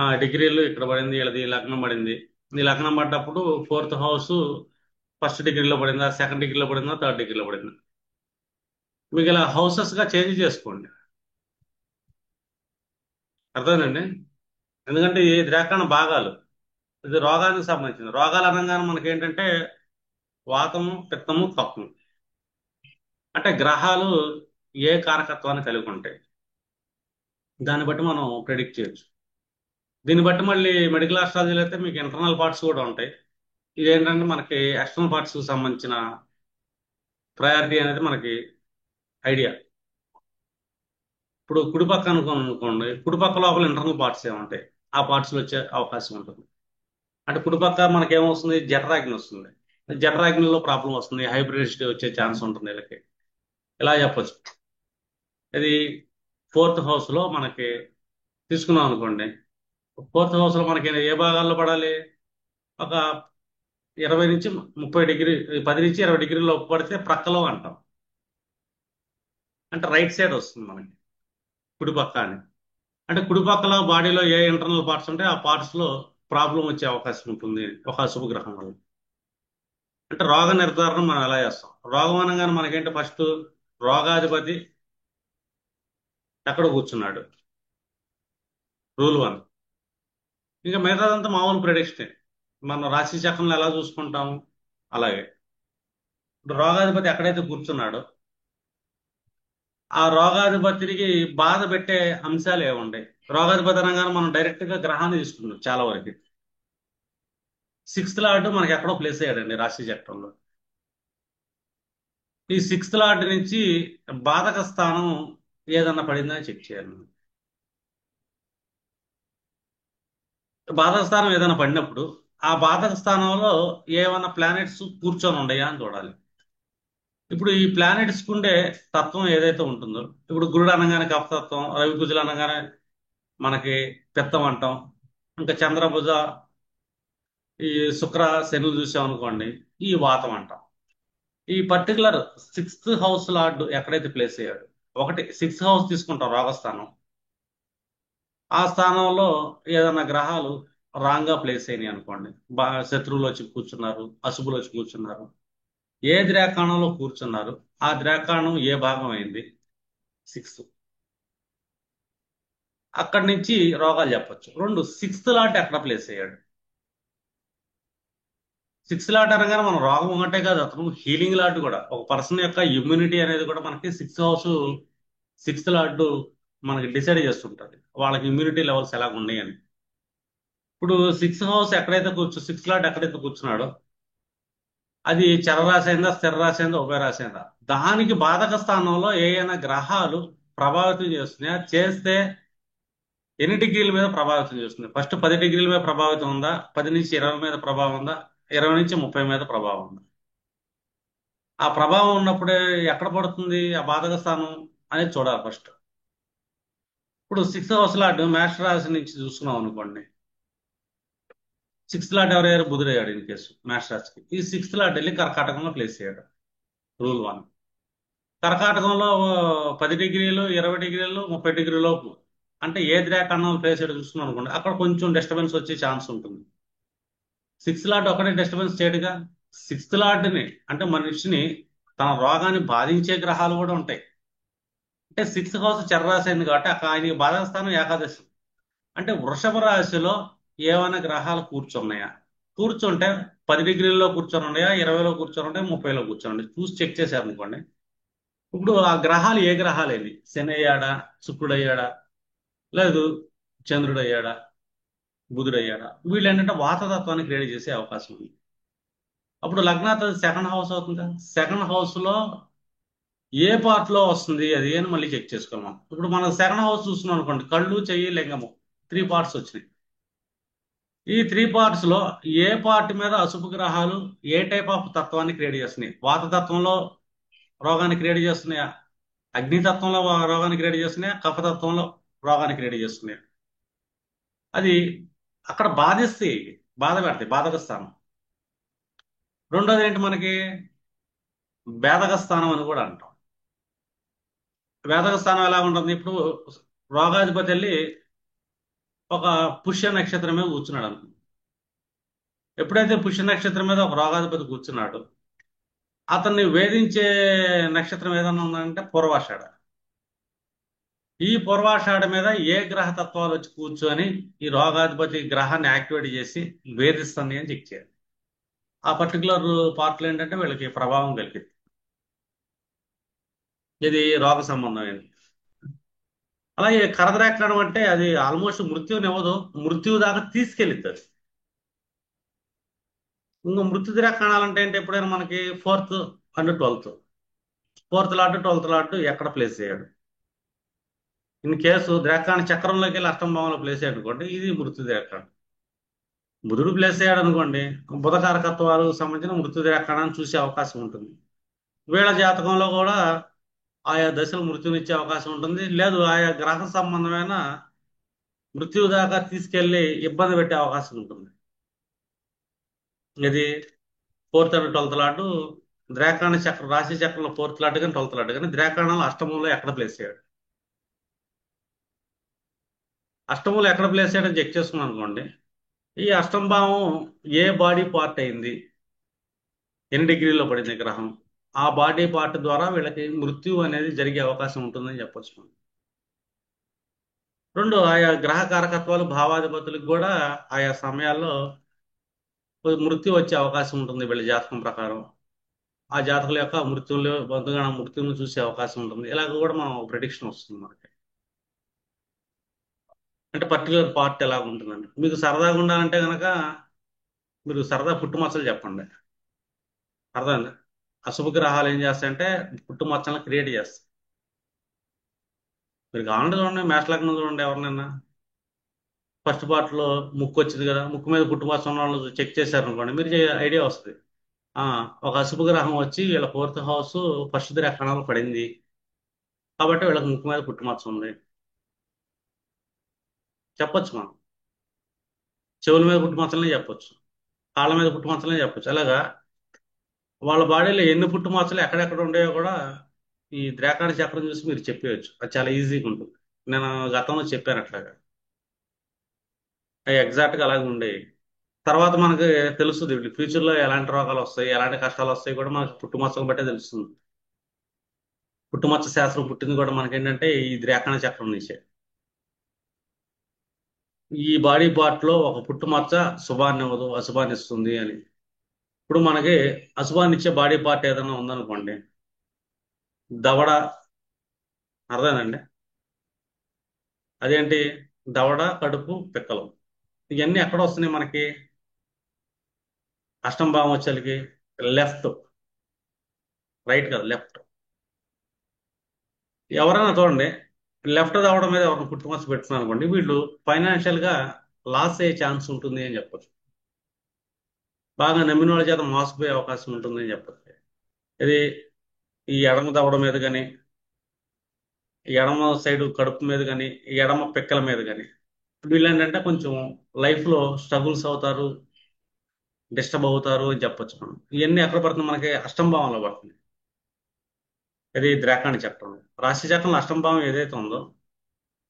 ఆ డిగ్రీలు ఇక్కడ పడింది, వీళ్ళది ఈ లగ్నం పడింది. ఈ లగ్నం పడ్డప్పుడు ఫోర్త్ హౌస్ ఫస్ట్ డిగ్రీలో పడిందా, సెకండ్ డిగ్రీలో పడిందా, థర్డ్ డిగ్రీలో పడిందా. మీకు ఇలా హౌసెస్గా చేంజ్ చేసుకోండి. అర్థమైందండి? ఎందుకంటే ఈ ద్రాక్షాణ భాగాలు ఇది రోగానికి సంబంధించింది. రోగాలు అనగానే మనకి ఏంటంటే వాతము, పిత్తము, కఫము. అంటే గ్రహాలు ఏ కారకత్వాన్ని కలిగి ఉంటాయి, దాన్ని బట్టి మనం ప్రెడిక్ట్ చేయొచ్చు. దీన్ని బట్టి మళ్ళీ మెడికల్ ఆస్ట్రాలజీలో అయితే మీకు ఇంటర్నల్ పార్ట్స్ కూడా ఉంటాయి. ఇదేంటంటే మనకి ఎక్స్టర్నల్ పార్ట్స్కి సంబంధించిన ప్రయారిటీ అనేది మనకి ఐడియా. ఇప్పుడు కుడిపక్క అనుకోండి, కుడిపక్క లోపల ఇంటర్నల్ పార్ట్స్ ఏముంటాయి, ఆ పార్ట్స్లో వచ్చే అవకాశం ఉంటుంది. అంటే కుడిపక్క మనకి ఏమొస్తుంది, జఠరాగ్ని వస్తుంది. జఠరాగ్నిలో ప్రాబ్లం వస్తుంది, హైబ్రిడిటీ వచ్చే ఛాన్స్ ఉంటుంది వీళ్ళకి. ఇలా చెప్పొచ్చు. ఇది ఫోర్త్ హౌస్లో మనకి తీసుకున్నాం అనుకోండి. ఫోర్త్ హౌస్లో మనకి ఏ భాగాల్లో పడాలి, ఒక 20 నుంచి 30 డిగ్రీ, 10 నుంచి 20 డిగ్రీలో పడితే ప్రక్కలో అంటాం. అంటే రైట్ సైడ్ వస్తుంది మనకి కుడిపక్క అని. అంటే కుడిపక్కలో బాడీలో ఏ ఇంటర్నల్ పార్ట్స్ ఉంటే ఆ పార్ట్స్లో ప్రాబ్లం వచ్చే అవకాశం ఉంటుంది ఒక అశుభగ్రహం వల్ల. అంటే రోగ నిర్ధారణ మనం ఎలా చేస్తాం, రోగం అనగానే మనకేంటి ఫస్ట్ రోగాధిపతి ఎక్కడ కూర్చున్నాడు, రూల్ 1. ఇంకా మిగతాదంతా మామూలు ప్రెడిక్షన్. మనం రాశి చక్రంలో ఎలా చూసుకుంటాము అలాగే. ఇప్పుడు రోగాధిపతి ఎక్కడైతే కూర్చున్నాడో ఆ రోగాధిపతికి బాధ పెట్టే అంశాలు ఏముంటాయి. రోగాధిపతి అనగానే మనం డైరెక్ట్ గా గ్రహాన్ని తీసుకుంటాం చాలా వరకు. 6th లార్డ్ మనకి ఎక్కడో ప్లేస్ అయ్యాడండి రాశి చక్రంలో. ఈ 6th లార్డ్ నుంచి బాధక స్థానం ఏదన్నా పడిందా చెక్ చేయాలి. బాధక స్థానం ఏదైనా పడినప్పుడు ఆ బాధక స్థానంలో ఏమన్నా ప్లానెట్స్ కూర్చొని ఉన్నాయా అని చూడాలి. ఇప్పుడు ఈ ప్లానెట్స్ ఉండే తత్వం ఏదైతే ఉంటుందో, ఇప్పుడు గురుడు అనగానే కఫతత్వం, రవి కుజులు అనగానే మనకి పిత్తం అంటాం. ఇంకా చంద్రభుజ, ఈ శుక్ర శనులు చూసామనుకోండి, ఈ వాతం అంటాం. ఈ పర్టికులర్ 6th హౌస్ లార్డ్ ఎక్కడైతే ప్లేస్ అయ్యాడు, ఒకటి 6th హౌస్ తీసుకుంటాం రోగస్థానం. ఆ స్థానంలో ఏదైనా గ్రహాలు రాంగ్ గా ప్లేస్ అయినాయి అనుకోండి, బాగా శత్రువులు వచ్చి కూర్చున్నారు, అశుభులు వచ్చి కూర్చున్నారు, ఏ ద్రాకాణంలో కూర్చున్నారు, ఆ ద్రాకాణం ఏ భాగం అయింది 6, అక్కడి నుంచి రోగాలు చెప్పొచ్చు. 2 6th లాట్ ఎక్కడ ప్లేస్ అయ్యాడు. 6th లాట్ అనగానే మనం రోగం ఒకటే కాదు, అతను హీలింగ్ లాట్ కూడా. ఒక పర్సన్ యొక్క ఇమ్యూనిటీ అనేది కూడా మనకి 6th హౌస్ 6th లాట్ మనకి డిసైడ్ చేస్తుంటది, వాళ్ళకి ఇమ్యూనిటీ లెవెల్స్ ఎలా ఉన్నాయి అని. ఇప్పుడు 6th హౌస్ ఎక్కడైతే 6th లాట్ ఎక్కడైతే కూర్చున్నాడో అది చరరాశి అయిందా, స్థిర రాశి అయిందా, ఉభయ రాశి అయిందా, దానికి బాధక స్థానంలో ఏమైనా గ్రహాలు ప్రభావితం చేస్తున్నాయా, చేస్తే ఎన్ని డిగ్రీల మీద ప్రభావితం చేస్తుంది. ఫస్ట్ 10 డిగ్రీల మీద ప్రభావితం ఉందా, 10 నుంచి 20 మీద ప్రభావం ఉందా, 20 నుంచి 30 మీద ప్రభావం ఉందా. ఆ ప్రభావం ఉన్నప్పుడే ఎక్కడ పడుతుంది ఆ బాధక స్థానం అనేది చూడాలి ఫస్ట్. ఇప్పుడు 6th హౌస్ లాట్ మేష రాశి నుంచి చూసుకున్నాం అనుకోండి, 6th లాట్ ఎవరయ్యారు, బుధుడయ్యాడు ఇన్ కేసు మేష రాశికి. ఈ 6th లాట్ వెళ్ళి కర్కాటకంలో ప్లేస్ అయ్యాడు, రూల్ 1. కర్కాటకంలో 10 డిగ్రీలు, 20 డిగ్రీలు, 30 డిగ్రీ లోపు, అంటే ఏ ద్రాకాణంలో ప్లేస్ అయ్యాడు చూసుకున్నాం అనుకోండి, అక్కడ కొంచెం డిస్టర్బెన్స్ వచ్చే ఛాన్స్ ఉంటుంది. 6th లాట్ ఒకటే డిస్టర్బెన్స్ చేయడుగా, సిక్స్త్ లార్డ్ని అంటే మనిషిని తన రోగాన్ని బాధించే గ్రహాలు కూడా ఉంటాయి. అంటే సిక్స్త్ హౌస్ చర్రాసి అయింది కాబట్టి అక్కడ ఆయనకి బాధక స్థానం ఏకాదశి. అంటే వృషభ రాశిలో ఏమైనా గ్రహాలు కూర్చున్నాయా? కూర్చుంటే 10 డిగ్రీల్లో కూర్చొని ఉన్నాయా, 20లో కూర్చొని ఉన్నాయా, 30లో కూర్చొని ఉన్నాయా? చూసి చెక్ చేశారు అనుకోండి. ఇప్పుడు ఆ గ్రహాలు ఏ గ్రహాలు ఏవి? శని అయ్యాడా, శుక్రుడు అయ్యాడా, లేదు చంద్రుడు అయ్యాడా, బుధుడు అయ్యాడా? వీళ్ళు ఏంటంటే వాతతత్వాన్ని క్రియేట్ చేసే అవకాశం ఉంది. అప్పుడు లగ్నాత్ సెకండ్ హౌస్ అవుతుంది. సెకండ్ హౌస్ లో ఏ పార్ట్ లో వస్తుంది అది అని మళ్ళీ చెక్ చేసుకోవాలి మనం. ఇప్పుడు మనం సెకండ్ హౌస్ చూస్తున్నాం అనుకోండి, కళ్ళు, చెయ్యి, లింగము, 3 పార్ట్స్ వచ్చినాయి. ఈ 3 పార్ట్స్ లో ఏ పార్ట్ మీద అశుభ గ్రహాలు ఏ టైప్ ఆఫ్ తత్వాన్ని క్రియేట్ చేస్తున్నాయి? వాత తత్వంలో రోగాన్ని క్రియేట్ చేస్తున్నాయా? అగ్ని తత్వంలో రోగాన్ని క్రియేట్ చేస్తున్నాయా? కఫతత్వంలో రోగాన్ని క్రియేట్ చేస్తున్నాయా? అది అక్కడ బాధిస్తాయి, బాధ పెడతాయి, బాధక స్థానం. రెండోది ఏంటి మనకి? భేదక స్థానం అని కూడా అంటాం. భేదక స్థానం ఎలా ఉంటుంది? ఇప్పుడు రోగాధిపతి వెళ్ళి ఒక పుష్య నక్షత్రం మీద కూర్చున్నాడు అనుకో. ఎప్పుడైతే పుష్య నక్షత్రం మీద ఒక రోగాధిపతి కూర్చున్నాడు, అతన్ని వేధించే నక్షత్రం ఏదన్నా ఉందంటే పూర్వాషాఢ. ఈ పూర్వాషాఢ మీద ఏ గ్రహ తత్వాలు వచ్చి కూర్చొని ఈ రోగాధిపతి గ్రహాన్ని యాక్టివేట్ చేసి వేధిస్తుంది అని చెక్ చేయాలి. ఆ పర్టికులర్ పార్ట్లు ఏంటంటే వీళ్ళకి ప్రభావం కలిగింది. ఇది రోగ సంబంధమైనది. అలాగే కరదరేక్కడం అంటే అది ఆల్మోస్ట్ మృత్యునివ్వదు, మృత్యువు దాకా తీసుకెళ్ళిద్ది అది. ఇంకా మృత్యు ద్రాక్షాణాలంటే ఏంటి? ఎప్పుడైనా మనకి fourth and 12th, fourth lot 12th lot ఎక్కడ ప్లేస్ చేయడు. ఇన్ కేసు ద్రాక్షాణ చక్రంలోకి వెళ్ళి అష్టమ భావంలో ప్లేస్ చేయడు అనుకోండి, ఇది మృత్యు ద్రాక్షాణ. బుధుడు ప్లేస్ చేయడు అనుకోండి, బుధ కారకత్వాలకు సంబంధించిన మృత్యు ద్రాక్షాణాన్ని చూసే అవకాశం ఉంటుంది. వీళ్ళ జాతకంలో కూడా ఆయా దశలు మృత్యునిచ్చే అవకాశం ఉంటుంది, లేదు ఆయా గ్రహ సంబంధమైన మృత్యువు దాకా తీసుకెళ్లి ఇబ్బంది పెట్టే అవకాశం ఉంటుంది. ఇది ఫోర్త్ అండ్ 12th లాట్. ద్రాకాణ చక్రం రాశి చక్రంలో ఫోర్త్ లాట్ కానీ 12th లాట్ కానీ ద్రాకాణంలో అష్టమంలో ఎక్కడ ప్లేస్ చేయడు. అష్టమంలో ఎక్కడ ప్లేస్ చేయడం చెక్ చేసుకున్నాం అనుకోండి, ఈ అష్టమ భావం ఏ బాడీ పార్ట్ అయింది, ఎన్ని డిగ్రీల్లో పడింది గ్రహం, ఆ బాడీ పార్ట్ ద్వారా వీళ్ళకి మృత్యు అనేది జరిగే అవకాశం ఉంటుందని చెప్పొచ్చు మనం. రెండు, ఆయా గ్రహ కారకత్వాలు భావాధిపతులకు కూడా ఆయా సమయాల్లో మృత్యు వచ్చే అవకాశం ఉంటుంది వీళ్ళ జాతకం ప్రకారం. ఆ జాతకుల యొక్క మృత్యులు బంధుగణ మృత్యులను చూసే అవకాశం ఉంటుంది. ఇలాగ కూడా మనం ప్రిడిక్షన్ వస్తుంది మనకి. అంటే పర్టికులర్ పార్ట్ ఎలా ఉంటుందండి. మీకు సరదాగా ఉండాలంటే కనుక మీరు సరదా పుట్టుమచ్చలు చెప్పండి. అర్థమైందా? అశుభ గ్రహాలు ఏం చేస్తాయంటే పుట్టుమచ్చలను క్రియేట్ చేస్తాయి. మీరు కావాలంటే చూడండి, మేష లగ్నం చూడండి ఎవరినైనా. ఫస్ట్ పార్ట్ లో ముక్కు వచ్చింది కదా, ముక్కు మీద పుట్టుమచ్చ ఉన్న వాళ్ళు చెక్ చేశారు అనుకోండి, మీరు ఐడియా వస్తుంది. ఆ, ఒక అశుభ గ్రహం వచ్చి వీళ్ళ ఫోర్త్ హౌస్ ఫస్ట్ గ్రహణాలు పడింది కాబట్టి వీళ్ళకి ముక్కు మీద పుట్టుమచ్చ ఉంది చెప్పొచ్చు మనం. చెవుల మీద పుట్టుమచ్చలనే చెప్పొచ్చు, కాళ్ళ మీద పుట్టుమచ్చలనే చెప్పొచ్చు. అలాగా వాళ్ళ బాడీలో ఎన్ని పుట్టుమచ్చలు ఎక్కడెక్కడ ఉండేవో కూడా ఈ ద్రాకాణ చక్రం చూసి మీరు చెప్పేయచ్చు. అది చాలా ఈజీగా ఉంటుంది. నేను గతంలో చెప్పాను అట్లాగా. అవి ఎగ్జాక్ట్గా అలాగే ఉండేవి. తర్వాత మనకి తెలుస్తుంది ఫ్యూచర్లో ఎలాంటి రోగాలు వస్తాయి, ఎలాంటి కష్టాలు వస్తాయి కూడా మనకి పుట్టుమచ్చలు బట్టే తెలుస్తుంది. పుట్టుమచ్చ శాస్త్రం పుట్టింది కూడా మనకేంటంటే ఈ ద్రాకాణ చక్రం నుంచే. ఈ బాడీ పార్ట్ లో ఒక పుట్టుమచ్చ శుభాన్ని ఇవ్వదు, అశుభాన్ని ఇస్తుంది అని. ఇప్పుడు మనకి అశుభాన్ని ఇచ్చే బాడీ పార్ట్ ఏదైనా ఉందనుకోండి, దవడ, అర్థమైందండి? అదేంటి? దవడ, కడుపు, పిక్కలు, ఇవన్నీ ఎక్కడ వస్తున్నాయి మనకి? అష్టమ భావం వచ్చేసరికి లెఫ్ట్, రైట్ కదా, లెఫ్ట్. ఎవరైనా చూడండి, లెఫ్ట్ దవడ మీద ఎవరైనా పుట్టుమచ్చ పెట్టుకున్నారు అనుకోండి, వీళ్ళు ఫైనాన్షియల్ గా లాస్ అయ్యే ఛాన్స్ ఉంటుంది అని చెప్పచ్చు. బాగా నమ్మిన వాళ్ళ చేత మోసపోయే అవకాశం ఉంటుంది అని చెప్పచ్చు. ఇది ఈ ఎడమ దవడ మీద కానీ, ఎడమ సైడ్ కడుపు మీద కానీ, ఎడమ పిక్కల మీద కానీ వీళ్ళు ఏంటంటే కొంచెం లైఫ్ లో స్ట్రగుల్స్ అవుతారు, డిస్టర్బ్ అవుతారు అని చెప్పొచ్చు మనం. ఇవన్నీ ఎక్కడ పడుతుంది మనకి? అష్టమ భావంలో పడుతుంది. ఇది ద్రాకాణి చక్రం. రాశి చక్రంలో అష్టమ భావం ఏదైతే ఉందో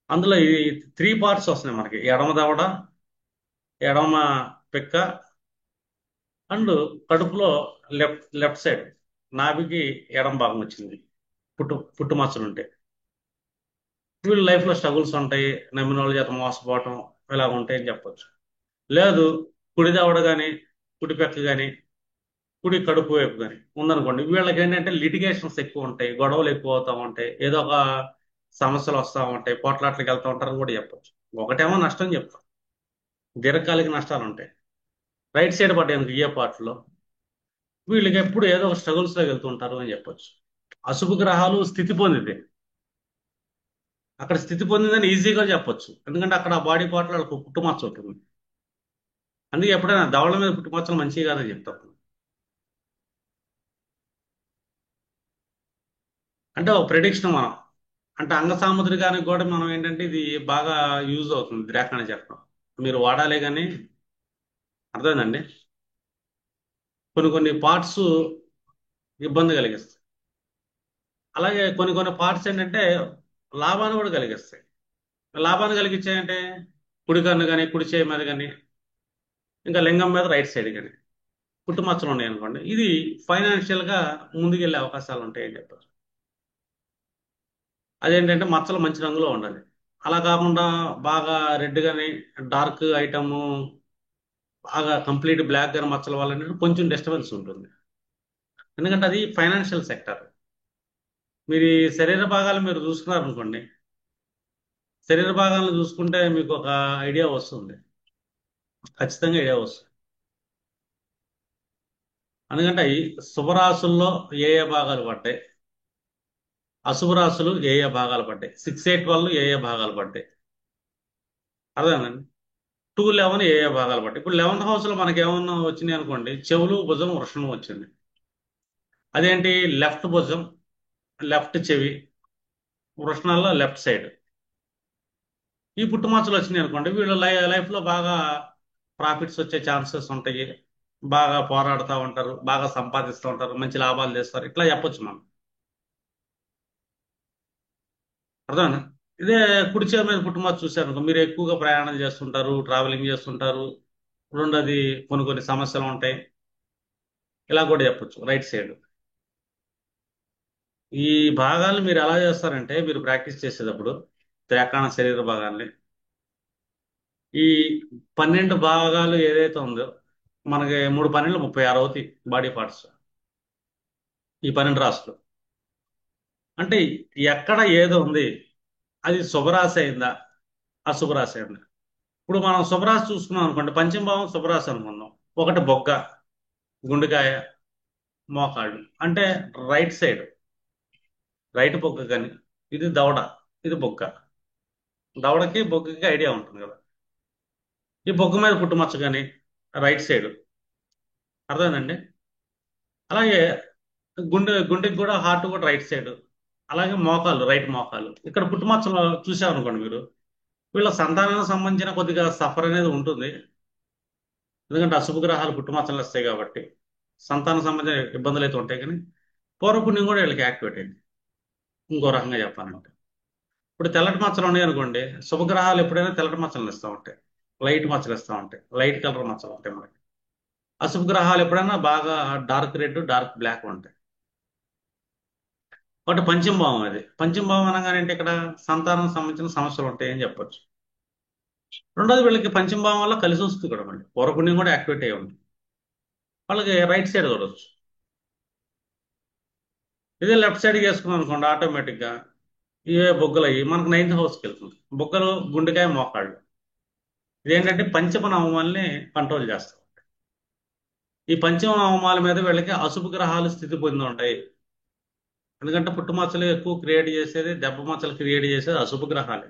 అందులో ఈ 3 పార్ట్స్ వస్తున్నాయి మనకి: ఎడమ దవడ, ఎడమ పిక్క, అండ్ కడుపులో లెఫ్ట్ సైడ్ నాభికి ఎడం భాగం వచ్చింది, పుట్టుమచ్చలు ఉంటాయి. వీళ్ళ లైఫ్లో స్ట్రగుల్స్ ఉంటాయి, నమ్మిన వాళ్ళ చేత మోసపోవటం ఇలా ఉంటాయని చెప్పొచ్చు. లేదు, కుడి దవడ కానీ, కుడి పెక్క కానీ, కుడి కడుపు వైపు కానీ ఉందనుకోండి, వీళ్ళకి ఏంటంటే లిటిగేషన్స్ ఎక్కువ ఉంటాయి, గొడవలు ఎక్కువ అవుతా ఉంటాయి, ఏదో ఒక సమస్యలు వస్తూ ఉంటాయి, పోట్లాట్లకి వెళ్తూ ఉంటారని కూడా చెప్పొచ్చు. ఒకటేమో నష్టం చెప్తాం, దీర్ఘకాలిక నష్టాలు ఉంటాయి. రైట్ సైడ్ పడ్డాను ఏ పార్ట్లో, వీళ్ళకి ఎప్పుడు ఏదో ఒక స్ట్రగుల్స్ లో వెళ్తుంటారు అని చెప్పొచ్చు. అశుభ గ్రహాలు స్థితి పొందితే, అక్కడ స్థితి పొందిందని ఈజీగా చెప్పొచ్చు, ఎందుకంటే అక్కడ ఆ బాడీ పార్ట్లో వాళ్ళకు పుట్టుమచ్చ ఉంటుంది. అందుకే ఎప్పుడైనా దవడ మీద పుట్టుమచ్చలు మంచివి కాదని చెప్తాం. అంటే ఒక ప్రిడిక్షన్ మనం, అంటే అంగ సాముద్రికానికి కూడా మనం ఏంటంటే ఇది బాగా యూజ్ అవుతుంది ద్రాక్ష చక్రం. మీరు వాడాలే కానీ, అర్థమైందండి. కొన్ని కొన్ని పార్ట్స్ ఇబ్బంది కలిగిస్తాయి, అలాగే కొన్ని కొన్ని పార్ట్స్ ఏంటంటే లాభాన్ని కూడా కలిగిస్తాయి. లాభాన్ని కలిగించాయంటే కుడి కన్ను కానీ, కుడి చేయి మీద కానీ, ఇంకా లింగం మీద రైట్ సైడ్ కానీ పుట్టుమచ్చలు ఉన్నాయి అనుకోండి, ఇది ఫైనాన్షియల్ గా ముందుకెళ్ళే అవకాశాలు ఉంటాయని చెప్పారు. అదేంటంటే మచ్చలు మంచి రంగులో ఉండాలి. అలా కాకుండా బాగా రెడ్ గాని, డార్క్ ఐటమ్, బాగా కంప్లీట్ బ్లాక్ గాని మచ్చల వల్ల ఏంటంటే కొంచెం డిస్టర్బెన్స్ ఉంటుంది, ఎందుకంటే అది ఫైనాన్షియల్ సెక్టర్. మీరు ఈ శరీర భాగాలు మీరు చూసుకున్నారు అనుకోండి, శరీర భాగాలను చూసుకుంటే మీకు ఒక ఐడియా వస్తుంది, ఖచ్చితంగా ఐడియా వస్తుంది. ఎందుకంటే ఈ శుభరాశుల్లో ఏ ఏ భాగాలు పడ్డాయి, అశుభ రాశులు ఏ ఏ భాగాలు పడ్డాయి, 6, 8 వాళ్ళు ఏ ఏ భాగాలు పడ్డాయి, అర్థమేనండి. 2, 11 ఏ ఏ భాగాలు పడ్డాయి. ఇప్పుడు 11th హౌస్ లో మనకి ఏమన్నా వచ్చినాయి అనుకోండి, చెవులు, భుజం, వృషణం వచ్చింది. అదేంటి, లెఫ్ట్ భుజం, లెఫ్ట్ చెవి, వృషణాల్లో లెఫ్ట్ సైడ్. ఈ పుట్టుమచ్చలు వచ్చినాయి అనుకోండి, వీళ్ళ లైఫ్ లో బాగా ప్రాఫిట్స్ వచ్చే ఛాన్సెస్ ఉంటాయి, బాగా పోరాడుతూ ఉంటారు, బాగా సంపాదిస్తూ ఉంటారు, మంచి లాభాలు తెస్తారు, ఇట్లా చెప్పొచ్చు మనం. అర్థమైనా. ఇదే కుడి చేతి మీద పుట్టుమచ్చ చూశారు, మీరు ఎక్కువగా ప్రయాణం చేస్తుంటారు, ట్రావెలింగ్ చేస్తుంటారు, రెండోది కొన్ని కొన్ని సమస్యలు ఉంటాయి, ఇలా కూడా చెప్పొచ్చు రైట్ సైడ్. ఈ భాగాలు మీరు ఎలా చేస్తారంటే, మీరు ప్రాక్టీస్ చేసేటప్పుడు త్రేకాణ శరీర భాగాల్ని, ఈ 12 భాగాలు ఏదైతే ఉందో, మనకి 3 12 36 అవుతాయి బాడీ పార్ట్స్, ఈ 12 రాసులు. అంటే ఎక్కడ ఏది ఉంది, అది శుభరాశి అయిందా, అశుభరాశి అయిందా. ఇప్పుడు మనం శుభరాశి చూసుకున్నాం అనుకోండి, పంచమ భావం శుభరాశి అనుకుందాం. ఒకటి బొగ్గ, గుండెకాయ, మోకాళ్ళు, అంటే రైట్ సైడ్, రైట్ బొగ్గ కానీ, ఇది దవడ, ఇది బొగ్గ. దవడకి బొగ్గకి ఐడియా ఉంటుంది కదా. ఈ బొగ్గ మీద పుట్టుమచ్చ కానీ రైట్ సైడ్, అర్థమైందండి. అలాగే గుండెకి కూడా, హార్ట్ కూడా రైట్ సైడ్. అలాగే మోకాలు, రైట్ మోకాలు, ఇక్కడ పుట్టుమచ్చలు చూసామనుకోండి మీరు, వీళ్ళ సంతానానికి సంబంధించిన కొద్దిగా సఫర్ అనేది ఉంటుంది, ఎందుకంటే అశుభ గ్రహాలు పుట్టుమచ్చలు వస్తాయి కాబట్టి సంతాన సంబంధించిన ఇబ్బందులు అయితే ఉంటాయి. కానీ పూర్వపుణ్యం కూడా వీళ్ళకి యాక్టివేట్ అయింది, ఇంకో రకంగా చెప్పాలంటే. ఇప్పుడు తెల్లటి మచ్చలు ఉన్నాయి అనుకోండి, శుభగ్రహాలు ఎప్పుడైనా తెల్లటి మచ్చలు ఇస్తూ ఉంటాయి, లైట్ మచ్చలు ఇస్తూ ఉంటాయి, లైట్ కలర్ మచ్చలు ఉంటాయి మనకి. అశుభ గ్రహాలు ఎప్పుడైనా బాగా డార్క్ రెడ్, డార్క్ బ్లాక్ ఉంటాయి. ఒకటి పంచమ భావం, అది పంచమ భావం అనగానే అంటే ఇక్కడ సంతానం సంబంధించిన సమస్యలు ఉంటాయని చెప్పొచ్చు. రెండోది, వీళ్ళకి పంచమ భావం వల్ల కలిసి వస్తుంది కూడా, మళ్ళీ పూర్వపుణ్యం కూడా యాక్టివేట్ అయ్యి ఉంటుంది, వాళ్ళకి రైట్ సైడ్ చూడవచ్చు. ఇదే లెఫ్ట్ సైడ్ చేసుకున్నాం అనుకోండి, ఆటోమేటిక్గా ఇవే బొగ్గలు అయ్యి మనకు 9th హౌస్కి వెళ్తుంది. బొగ్గలు, గుండెకాయ, మోకాళ్ళు, ఇదేంటంటే పంచమ నవమాల్ని కంట్రోల్ చేస్తాం. ఈ పంచమ నవమాల మీద వీళ్ళకి అశుభ గ్రహాలు స్థితి పొంది ఉంటాయి, ఎందుకంటే పుట్టుమచ్చలు ఎక్కువ క్రియేట్ చేసేది, దెబ్బ మచ్చలు క్రియేట్ చేసేది అశుభ గ్రహాలే.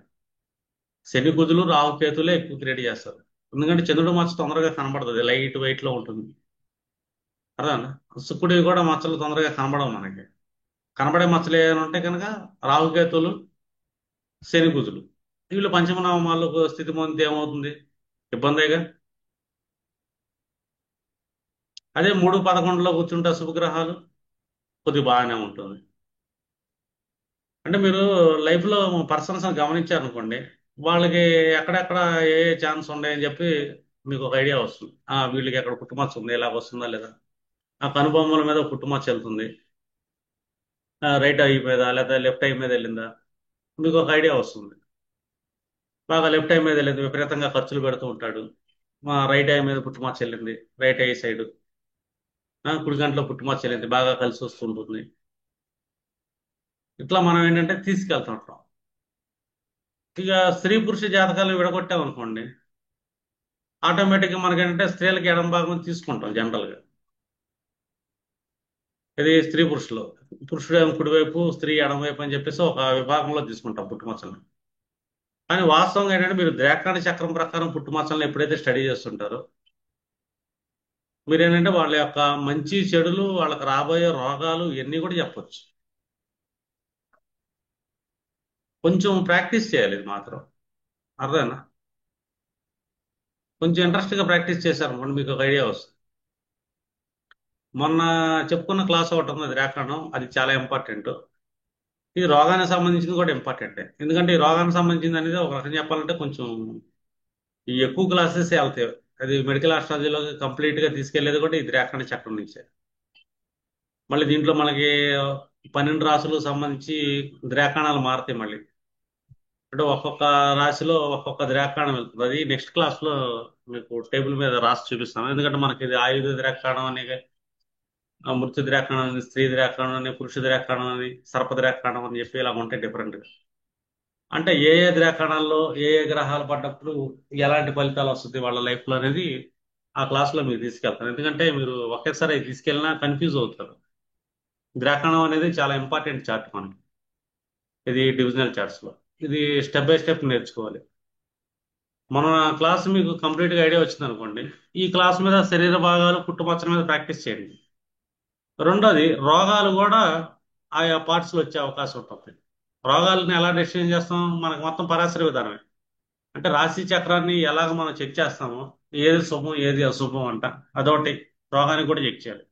శని కుజులు రాహుకేతులే ఎక్కువ క్రియేట్ చేస్తారు, ఎందుకంటే చంద్రుడు మచ్చ తొందరగా కనబడుతుంది, లైట్ వెయిట్ లో ఉంటుంది. అర్థం. శుక్రుడివి కూడా మచ్చలు తొందరగా కనబడవు మనకి. కనబడే మచ్చలు ఏమైనా ఉంటే కనుక రాహుకేతులు, శని కుజులు, వీళ్ళు పంచమ నవమాలకు స్థితి పొందితే ఏమవుతుంది, ఇబ్బందేగా. అదే 3 11లో కూర్చుంటే శుభగ్రహాలు కొద్దిగా బాగానే ఉంటుంది. అంటే మీరు లైఫ్లో పర్సన్స్ గమనించారనుకోండి, వాళ్ళకి ఎక్కడెక్కడ ఏ ఛాన్స్ ఉన్నాయని చెప్పి మీకు ఒక ఐడియా వస్తుంది. వీళ్ళకి అక్కడ పుట్టుమచ్చ ఉంది, ఇలాగ వస్తుందా లేదా. ఆ కనుబొమ్మల మీద ఒక పుట్టుమచ్చ వెళ్తుంది. రైట్ ఐ మీద లేదా లెఫ్ట్ ఐ మీద వెళ్ళిందా, మీకు ఒక ఐడియా వస్తుంది. బాగా లెఫ్ట్ ఐ మీద వెళ్ళింది, విపరీతంగా ఖర్చులు పెడుతూ ఉంటాడు. మా రైట్ ఐ మీద పుట్టుమచ్చ వెళ్ళింది, రైట్ ఐ సైడ్. కుడి గంటలో పుట్టుమచ్చ వెళ్ళింది, బాగా కలిసి వస్తుంటుంది. ఇట్లా మనం ఏంటంటే తీసుకెళ్తుంటాం. ఇక స్త్రీ పురుష జాతకాలు విడగొట్టామనుకోండి, ఆటోమేటిక్గా మనకి ఏంటంటే స్త్రీలకి ఎడం భాగం తీసుకుంటాం జనరల్గా. ఇది స్త్రీ పురుషులు. పురుషుడు ఏమో కుడివైపు, స్త్రీ ఎడమవైపు అని చెప్పేసి ఒక విభాగంలో తీసుకుంటాం పుట్టుమచ్చలను. కానీ వాస్తవంగా ఏంటంటే మీరు ద్రాక్షాణ చక్రం ప్రకారం పుట్టుమచ్చలను ఎప్పుడైతే స్టడీ చేస్తుంటారో, మీరు ఏంటంటే వాళ్ళ యొక్క మంచి చెడులు, వాళ్ళకి రాబోయే రోగాలు ఇవన్నీ కూడా చెప్పొచ్చు. కొంచెం ప్రాక్టీస్ చేయాలి ఇది మాత్రం. అర్థమేనా? కొంచెం ఇంట్రెస్ట్గా ప్రాక్టీస్ చేశారనుకోండి, మీకు ఒక ఐడియా వస్తుంది. మొన్న చెప్పుకున్న క్లాస్ ఒకటి ఉంది, అది రేఖాణం, అది చాలా ఇంపార్టెంట్. ఇది రోగానికి సంబంధించింది కూడా ఇంపార్టెంటే. ఎందుకంటే ఈ రోగానికి సంబంధించింది అనేది ఒక రకం చెప్పాలంటే కొంచెం ఈ ఎక్కువ క్లాసెస్ వెళ్తాయి. అది మెడికల్ ఆస్ట్రాలజీలో కంప్లీట్ గా తీసుకెళ్లేది కూడా ఇది రేఖాణ చక్రం నుంచే. మళ్ళీ దీంట్లో మనకి 12 రాసులకు సంబంధించి ద్రాకాణాలు మారుతాయి మళ్ళీ. అంటే ఒక్కొక్క రాశిలో ఒక్కొక్క ద్రాకాణం వెళ్తుంది. అది నెక్స్ట్ క్లాస్ లో మీకు టేబుల్ మీద రాసి చూపిస్తాను. ఎందుకంటే మనకి ఇది ఆయుధ ద్రాకాణం అని, మృత్యు ద్రాకాణం అని, స్త్రీ ద్రాకాణం అని, పురుష ద్రాకాణం అని, సర్ప ద్రాకాణం అని చెప్పి ఇలా ఉంటాయి డిఫరెంట్ గా. అంటే ఏ ఏ ద్రాకాణాల్లో ఏ ఏ గ్రహాలు పడ్డప్పుడు ఎలాంటి ఫలితాలు వస్తుంది వాళ్ళ లైఫ్ లో అనేది ఆ క్లాస్ లో మీరు తీసుకెళ్తాను. ఎందుకంటే మీరు ఒకేసారి అవి తీసుకెళ్ళినా కన్ఫ్యూజ్ అవుతారు. ద్రాకాణం అనేది చాలా ఇంపార్టెంట్ చార్ట్ మనకి, ఇది డివిజనల్ చార్ట్స్ లో. ఇది స్టెప్ బై స్టెప్ నేర్చుకోవాలి. మన క్లాస్ మీకు కంప్లీట్ గా ఐడియా వచ్చింది అనుకోండి, ఈ క్లాస్ మీద శరీర భాగాలు పుట్టుమచ్చల మీద ప్రాక్టీస్ చేయండి. రెండోది, రోగాలు కూడా ఆయా పార్ట్స్ లో వచ్చే అవకాశం ఉంటుంది. రోగాలను ఎలా డెసిషన్ చేస్తాం, మనకు మొత్తం పరాశర విధానమే. అంటే రాశి చక్రాన్ని ఎలాగ మనం చెక్ చేస్తామో, ఏది శుభం ఏది అశుభం అంట, అదొకటి రోగానికి కూడా చెక్ చేయాలి.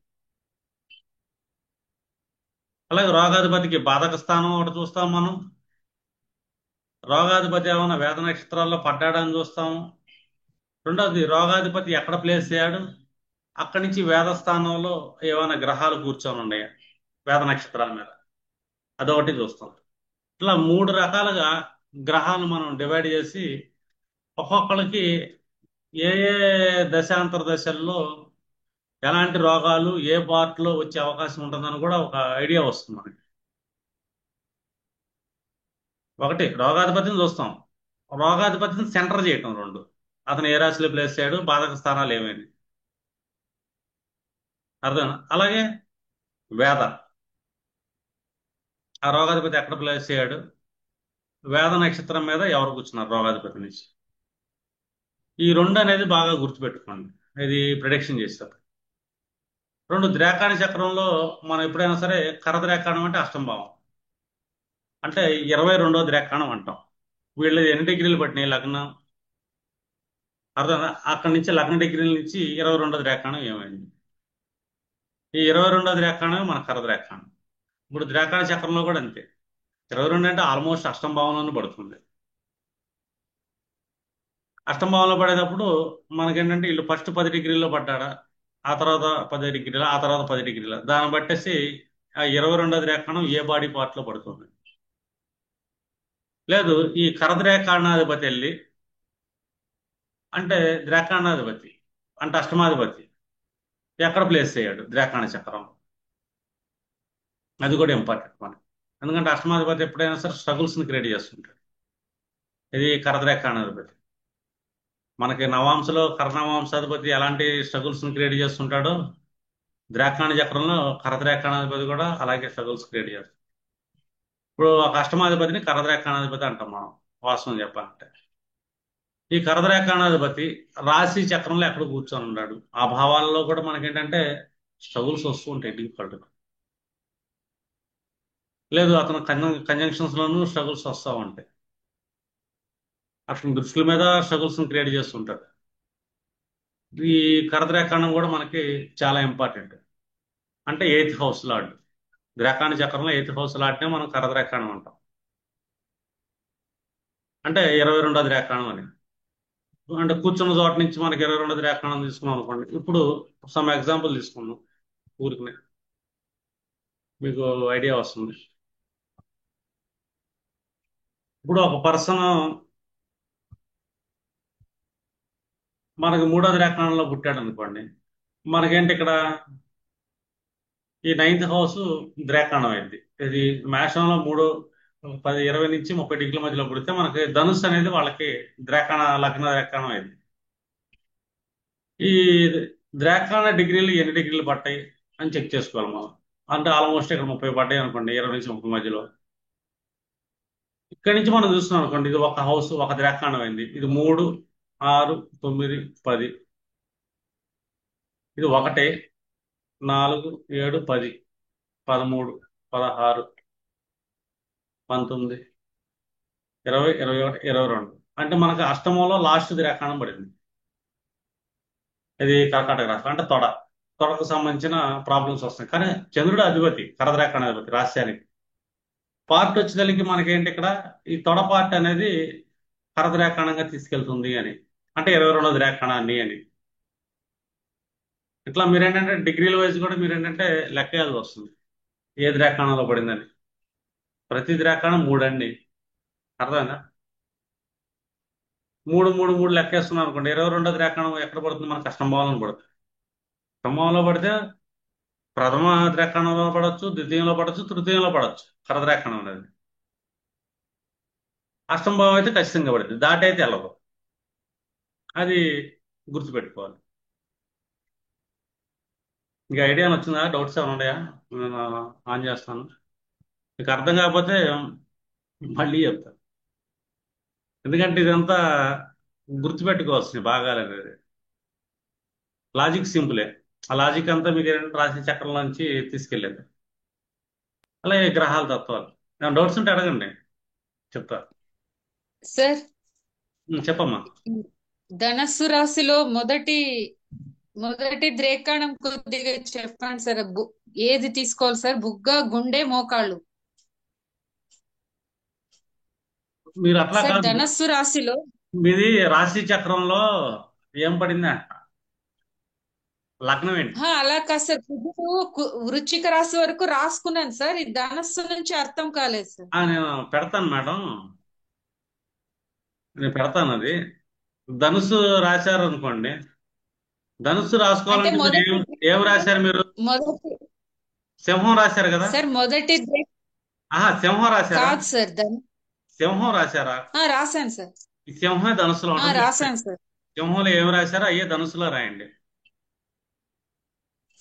అలాగే రోగాధిపతికి బాధక స్థానం ఒకటి చూస్తాం మనం. రోగాధిపతి ఏమైనా వేద నక్షత్రాల్లో పడ్డాడని చూస్తాము. రెండవది, రోగాధిపతి ఎక్కడ ప్లేస్ అయ్యాడు, అక్కడి నుంచి వేద స్థానంలో ఏమైనా గ్రహాలు కూర్చొని ఉన్నాయా వేద నక్షత్రాల మీద, అదొకటి చూస్తాం. ఇట్లా 3 రకాలుగా గ్రహాలు మనం డివైడ్ చేసి ఒక్కొక్కరికి ఏ ఏ దశాంతర దశల్లో ఎలాంటి రోగాలు ఏ పార్ట్ లో వచ్చే అవకాశం ఉంటుందని కూడా ఒక ఐడియా వస్తుంది మనకి. ఒకటి, రోగాధిపతిని చూస్తాం. రోగాధిపతిని సెంటర్ చేయటం రెండు, అతను ఏ రాశిలో ప్లేస్ చేయడు, బాధక స్థానాలు ఏమైంది, అర్థం. అలాగే వేద, ఆ రోగాధిపతి ఎక్కడ ప్లేస్ చేయడు, వేద నక్షత్రం మీద ఎవరు కూర్చున్నారు రోగాధిపతి నుంచి. ఈ రెండు అనేది బాగా గుర్తుపెట్టుకోండి, ఇది ప్రిడిక్షన్ చేస్తారు. రెండు, ద్రాకాణ చక్రంలో మనం ఎప్పుడైనా సరే కరద్రాకాణం అంటే అష్టం భావం, అంటే 22వ ద్రాకాణం అంటాం. వీళ్ళది ఎన్ని డిగ్రీలు పట్టినాయి లగ్నం, అర్థం. అక్కడి నుంచి లగ్న డిగ్రీల నుంచి 22వ ద్రాకాణం ఏమైంది, ఈ 22వ ద్రాకాణమే మన కరద్రాకాణం. ఇప్పుడు ద్రాకాణ చక్రంలో కూడా అంతే. 22 అంటే ఆల్మోస్ట్ అష్టం భావంలోనే పడుతుంది. అష్టం భావంలో పడేటప్పుడు మనకేంటంటే వీళ్ళు ఫస్ట్ 10 డిగ్రీల్లో పడ్డాడా, ఆ తర్వాత 10 డిగ్రీల, ఆ తర్వాత 10 డిగ్రీల, దాన్ని బట్టేసి ఆ 22వ ద్రాకాణం ఏ బాడీ పార్ట్ లో పడుతుంది. లేదు, ఈ కరద్రాకాణాధిపతి వెళ్ళి, అంటే ద్రాకాణాధిపతి అంటే అష్టమాధిపతి ఎక్కడ ప్లేస్ అయ్యాడు ద్రాకాణ చక్రం, అది కూడా ఇంపార్టెంట్ మనకి. ఎందుకంటే అష్టమాధిపతి ఎప్పుడైనా సరే స్ట్రగుల్స్ ని క్రియేట్ చేస్తుంటాడు. ఇది కరద్రాకాణాధిపతి. మనకి నవాంశలో కర్ణవాంశాధిపతి ఎలాంటి స్ట్రగుల్స్ ని క్రియేట్ చేస్తుంటాడో, ద్రాకాణ చక్రంలో కరద్రాకాణాధిపతి కూడా అలాగే స్ట్రగుల్స్ క్రియేట్ చేస్తాడు. ఇప్పుడు ఒక అష్టమాధిపతిని కరద్రాకాణాధిపతి అంటాం మనం, వాస్తవం చెప్పాలంటే. ఈ కరద్రాకాణాధిపతి రాశి చక్రంలో ఎక్కడ కూర్చొని ఉన్నాడు, ఆ భావాలలో కూడా మనకేంటంటే స్ట్రగుల్స్ వస్తూ ఉంటాయి డిఫికల్ట్. లేదు, అతను కంజంక్షన్స్ లోనూ స్ట్రగుల్స్ వస్తూ ఉంటాయి. అతని దృష్టిల మీద స్ట్రగుల్స్ క్రియేట్ చేస్తుంటాడు. ఈ కరద్రాకాణం కూడా మనకి చాలా ఇంపార్టెంట్. అంటే 8th హౌస్ లార్డ్, ద్రాకాణ చక్రంలో 8th హౌస్ లార్డ్నే మనం కరద్రాకాణం అంటాం. అంటే 22వ ద్రాకాణం అని. అంటే కూర్చున్న చోట నుంచి మనకి 22 రేఖాణం తీసుకున్నాం అనుకోండి. ఇప్పుడు సమ్ ఎగ్జాంపుల్ తీసుకున్నాం ఊరికి, మీకు ఐడియా వస్తుంది. ఇప్పుడు ఒక పర్సన్ మనకి 3వ రేఖాణంలో పుట్టాడు అనుకోండి. మనకేంటి ఇక్కడ ఈ 9th హౌస్ ద్రేకాణం అయింది. ఇది మేషంలో 20 నుంచి 30 డిగ్రీల మధ్యలో పుడితే మనకి ధనుస్సు అనేది వాళ్ళకి లగ్న ద్రేకాణం అయింది. ఈ ద్రేకాణ డిగ్రీలు ఎన్ని డిగ్రీలు పట్టాయి అని చెక్ చేసుకోవాలి మనం. అంటే ఆల్మోస్ట్ ఇక్కడ 30 పడ్డాయి అనుకోండి, 20 నుంచి 30 మధ్యలో. ఇక్కడి నుంచి మనం చూస్తున్నాం అనుకోండి, ఇది ఒక హౌస్, ఒక ద్రేకాణం అయింది. ఇది 3, 6, 9, 10. ఇది 1, 4, 7, 10, 13, 16, 19, 20, 21, 22. అంటే మనకు అష్టమంలో లాస్ట్ రేఖాణం పడింది. ఇది కర్కాటక రాశి అంటే తొడకు సంబంధించిన ప్రాబ్లమ్స్ వస్తాయి. కానీ చంద్రుడు అధిపతి, కరద్రేఖాణ అధిపతి రాష్ట్రానికి. పార్ట్ వచ్చేదానికి మనకేంటి ఇక్కడ ఈ తొడ పార్ట్ అనేది కరద్రేఖాణంగా తీసుకెళ్తుంది అని, అంటే 22వ రేఖాణాన్ని అని. ఇట్లా మీరేంటంటే డిగ్రీల వైజ్ కూడా మీరేంటంటే లెక్కేయాల్సి వస్తుంది ఏ రేఖాణంలో పడిందని. ప్రతి రేఖాణం 3 అండి, అర్థమైందా? 3, 3, 3 లెక్కేస్తున్నాం అనుకోండి. 22వ రేఖాణం ఎక్కడ పడుతుంది? మనకు అష్టంభావంలో పడుతుంది. అష్టంభావంలో పడితే ప్రథమ రేఖాణంలో పడవచ్చు, ద్వితీయంలో పడవచ్చు, తృతీయంలో పడవచ్చు కరద్రేఖాణం అనేది. అష్టంభావం అయితే ఖచ్చితంగా పడుతుంది, దాటి అయితే వెళ్ళదు. అది గుర్తుపెట్టుకోవాలి. ఇంకా ఐడియా వచ్చిందా? డౌట్స్ ఏమైనా ఉన్నాయా? నేను ఆన్ చేస్తాను. మీకు అర్థం కాకపోతే మళ్ళీ చెప్తాను. ఎందుకంటే ఇదంతా గుర్తుపెట్టుకోవాల్సింది భాగాలు అనేది. లాజిక్ సింపులే. ఆ లాజిక్ అంతా మీకు ఏంటంటే రాశి చక్రం నుంచి తీసుకెళ్ళేది. అలాగే గ్రహాల తత్వాలు. ఏమైనా డౌట్స్ ఉంటే అడగండి, చెప్తా. సార్, చెప్పమ్మా. ధనస్సు రాశిలో మొదటి మొదటి ద్రేకాణం కొద్దిగా చెప్పండి సార్. ఏది తీసుకోవాలి సార్? బుగ్గ, గుండె, మోకాళ్ళు. మీరు అట్లా సార్, కాదు, ధనస్సు రాశిలో మీది రాశి చక్రంలో ఏం పడింది అంట, లగ్నం ఏంటి? అలా కాదు సార్. వృశ్చిక రాశి వరకు రాసుకున్నాను సార్. ఈ ధనస్సు నుంచి అర్థం కాలేదు సార్. నేను పెడతాను మేడం, నేను పెడతాను అది. ధనుసు రాశారు అనుకోండి. ధనుసు అంటే రాసుకోవాలంటే మీరు మొదటి ఏం రాశారు? మీరు మొదటి సింహం రాశారు కదా. సార్, మొదటి ఆహా, సింహం రాశారా? కాదు సార్. సింహం రాశారా? రాశాను సార్. ఈ సింహమే ధనుసులో ఉంటుంది. రాశాను సార్. సింహంలో ఏం రాశారో అయ్యే ధనుసులో రాయండి.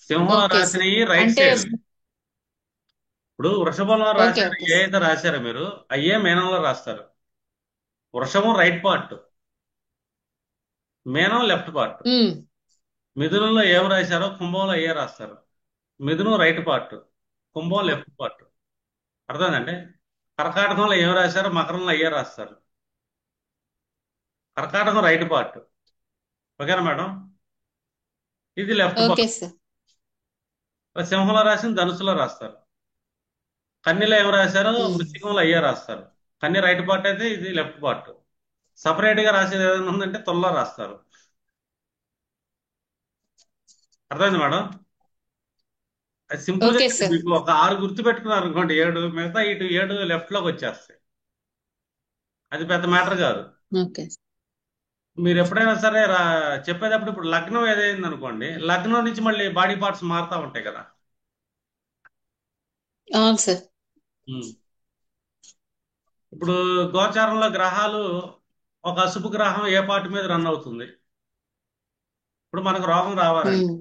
సింహంలో ఓకే సార్. రాసినవి రైట్ అంటే సైడ్. ఇప్పుడు వృషభంలో ఓకే రాశారు, ఓకే ఏ సార్. అయితే రాశారో మీరు అయ్యే మీనంలో రాస్తారు. వృషభం రైట్ పార్ట్, మీనం లెఫ్ట్ పార్ట్. ఉమ్, మిథునంలో ఏం రాశారో కుంభంలో అయ్యే రాస్తారు. మిథునం రైట్ పార్ట్, కుంభం లెఫ్ట్ పార్ట్. అర్థమైందంటే కర్కాటకంలో ఏం రాశారో మకరంలో అయ్యే రాస్తారు. కర్కాటకం రైట్ పార్ట్, ఓకేనా మేడం? ఇది లెఫ్ట్ ఓకే పార్ట్. సార్. సింహంలో రాసిన ధనుసులో రాస్తారు. కన్యలో ఏం రాశారో ఉమ్, వృశ్చికంలో అయ్యే రాస్తారు. కన్య రైట్ పార్ట్ అయితే ఇది లెఫ్ట్ పార్ట్. సపరేట్ గా రాసేది ఏదైనా ఉందంటే తొల్లో రాస్తారు. అర్థమైంది మేడం? అది సింపుల్ గా ఓకే సార్. మీకు ఒక 6 గుర్తు పెట్టుకున్నారు అనుకోండి, 7 మిగతా ఇటు 7 లెఫ్ట్ లోకి వచ్చేస్తాయి. అది పెద్ద మ్యాటర్ కాదు. ఓకే. మీరు ఎప్పుడైనా సరే చెప్పేటప్పుడు ఇప్పుడు లగ్నం ఏదైంది అనుకోండి, లగ్నం నుంచి మళ్ళీ బాడీ పార్ట్స్ మారుతా ఉంటాయి కదా. అవును సార్. ఉమ్. ఇప్పుడు గోచారంలో గ్రహాలు, ఒక అశుభ గ్రహం ఏ పార్ట్ మీద రన్ అవుతుంది. ఇప్పుడు మనకు రోగం రావాలండి. ఉమ్,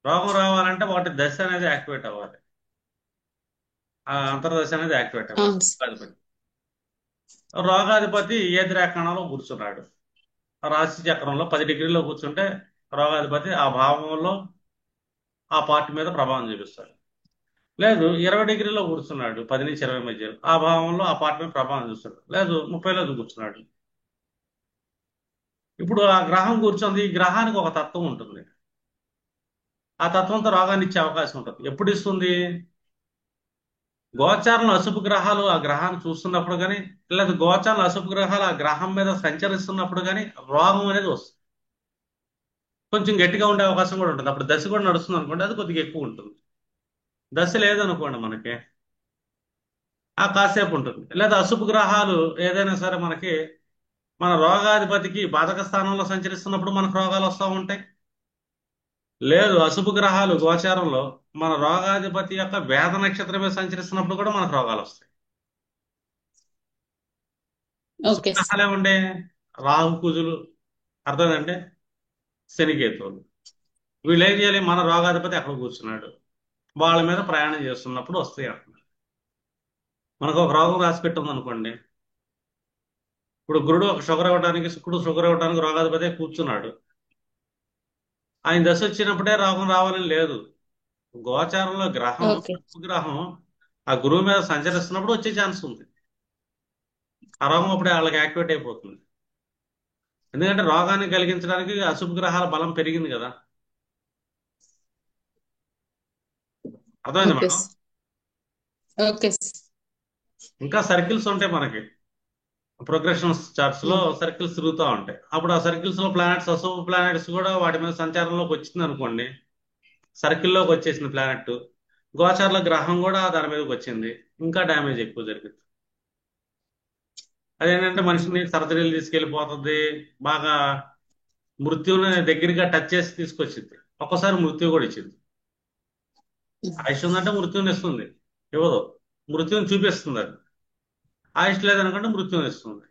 రోగం రావాలంటే వాటి దశ అనేది యాక్టివేట్ అవ్వాలి. ఆ అంతర్దశ అనేది యాక్టివేట్ అవ్వాలి. అవును సార్. రోగాధిపతి రోగాధిపతి ఏ రేఖాణంలో కూర్చున్నాడు, ఆ రాశి చక్రంలో 10 డిగ్రీలో కూర్చుంటే రోగాధిపతి ఆ భావంలో ఆ పార్ట్ మీద ప్రభావం చూపిస్తాడు. లేదు 20 డిగ్రీలో కూర్చున్నాడు, 10 నుంచి 20 మధ్య, ఆ భావంలో ఆ పార్ట్ మీద ప్రభావం చూస్తాడు. లేదు 30లో కూర్చున్నాడు. ఇప్పుడు ఆ గ్రహం కూర్చుంది, ఈ గ్రహానికి ఒక తత్వం ఉంటుంది. ఆ తత్వంతో రోగాన్ని ఇచ్చే అవకాశం ఉంటుంది. ఎప్పుడు ఇస్తుంది? గోచారంలో అశుభ గ్రహాలు ఆ గ్రహాన్ని చూస్తున్నప్పుడు కానీ, లేదా గోచారంలో అశుభ గ్రహాలు ఆ గ్రహం మీద సంచరిస్తున్నప్పుడు కానీ రోగం అనేది వస్తుంది. కొంచెం గట్టిగా ఉండే అవకాశం కూడా ఉంటుంది. అప్పుడు దశ కూడా నడుస్తుంది అనుకోండి, అది కొద్దిగా ఎక్కువ ఉంటుంది. దశ లేదనుకోండి మనకి, ఆ కాసేపు ఉంటుంది. లేదా అశుభ గ్రహాలు ఏదైనా సరే మనకి మన రోగాధిపతికి బాధక స్థానంలో సంచరిస్తున్నప్పుడు మనకు రోగాలు వస్తూ ఉంటాయి. లేదు, అశుభ గ్రహాలు గోచారంలో మన రోగాధిపతి యొక్క వేద నక్షత్రం మీద సంచరిస్తున్నప్పుడు కూడా మనకు రోగాలు వస్తాయి. శుభ ఓకే గ్రహాలే ఉండే రాహు కుజులు, అర్థమైందంటే శనికేతువులు, వీళ్ళు ఏం చేయాలి? మన రోగాధిపతి అక్కడ కూర్చున్నాడు, వాళ్ళ మీద ప్రయాణం చేస్తున్నప్పుడు వస్తాయి అంటున్నారు. మనకు ఒక రోగం రాసి పెట్టింది అనుకోండి, ఇప్పుడు గురుడు ఒక షుగర్ ఇవ్వడానికి, శుక్రుడు షుగర్ ఇవ్వడానికి రోగాధిపతి కూర్చున్నాడు. ఆయన దశ వచ్చినప్పుడే రోగం రావాలని లేదు. గోచారంలో గ్రహం, ఓకే గ్రహం ఆ గురువు మీద సంచరిస్తున్నప్పుడు వచ్చే ఛాన్స్ ఉంది. ఆ రోగం అప్పుడే వాళ్ళకి యాక్టివేట్ అయిపోతుంది. ఎందుకంటే రోగాన్ని కలిగించడానికి అశుభ గ్రహాల బలం పెరిగింది కదా. అర్థమైంది ఓకే మేడం? ఓకే ఇంకా సర్కిల్స్ ఉంటాయి మనకి, ప్రోగ్రెషన్ చార్ట్స్ లో సర్కిల్స్ తిరుగుతూ ఉంటాయి. అప్పుడు ఆ సర్కిల్స్ లో ప్లానెట్స్, అశుభ ప్లానెట్స్ కూడా వాటి మీద సంచారంలోకి వచ్చింది అనుకోండి, సర్కిల్లోకి వచ్చేసింది ప్లానెట్, గోచారంలో గ్రహం కూడా దాని మీదకి వచ్చింది, ఇంకా డ్యామేజ్ ఎక్కువ జరిగింది. అదేంటంటే మనిషిని సర్జరీలు తీసుకెళ్ళిపోతుంది, బాగా మృత్యువుని దగ్గరగా టచ్ చేసి తీసుకొచ్చింది, ఒక్కోసారి మృత్యు కూడా ఇచ్చింది. ఆయుష్ ఉందంటే మృత్యుని ఇస్తుంది, ఇవ్వదు, మృత్యుని చూపిస్తుంది. అది ఆయుష్ లేదనుకుంటే మృత్యుని ఇస్తుంది.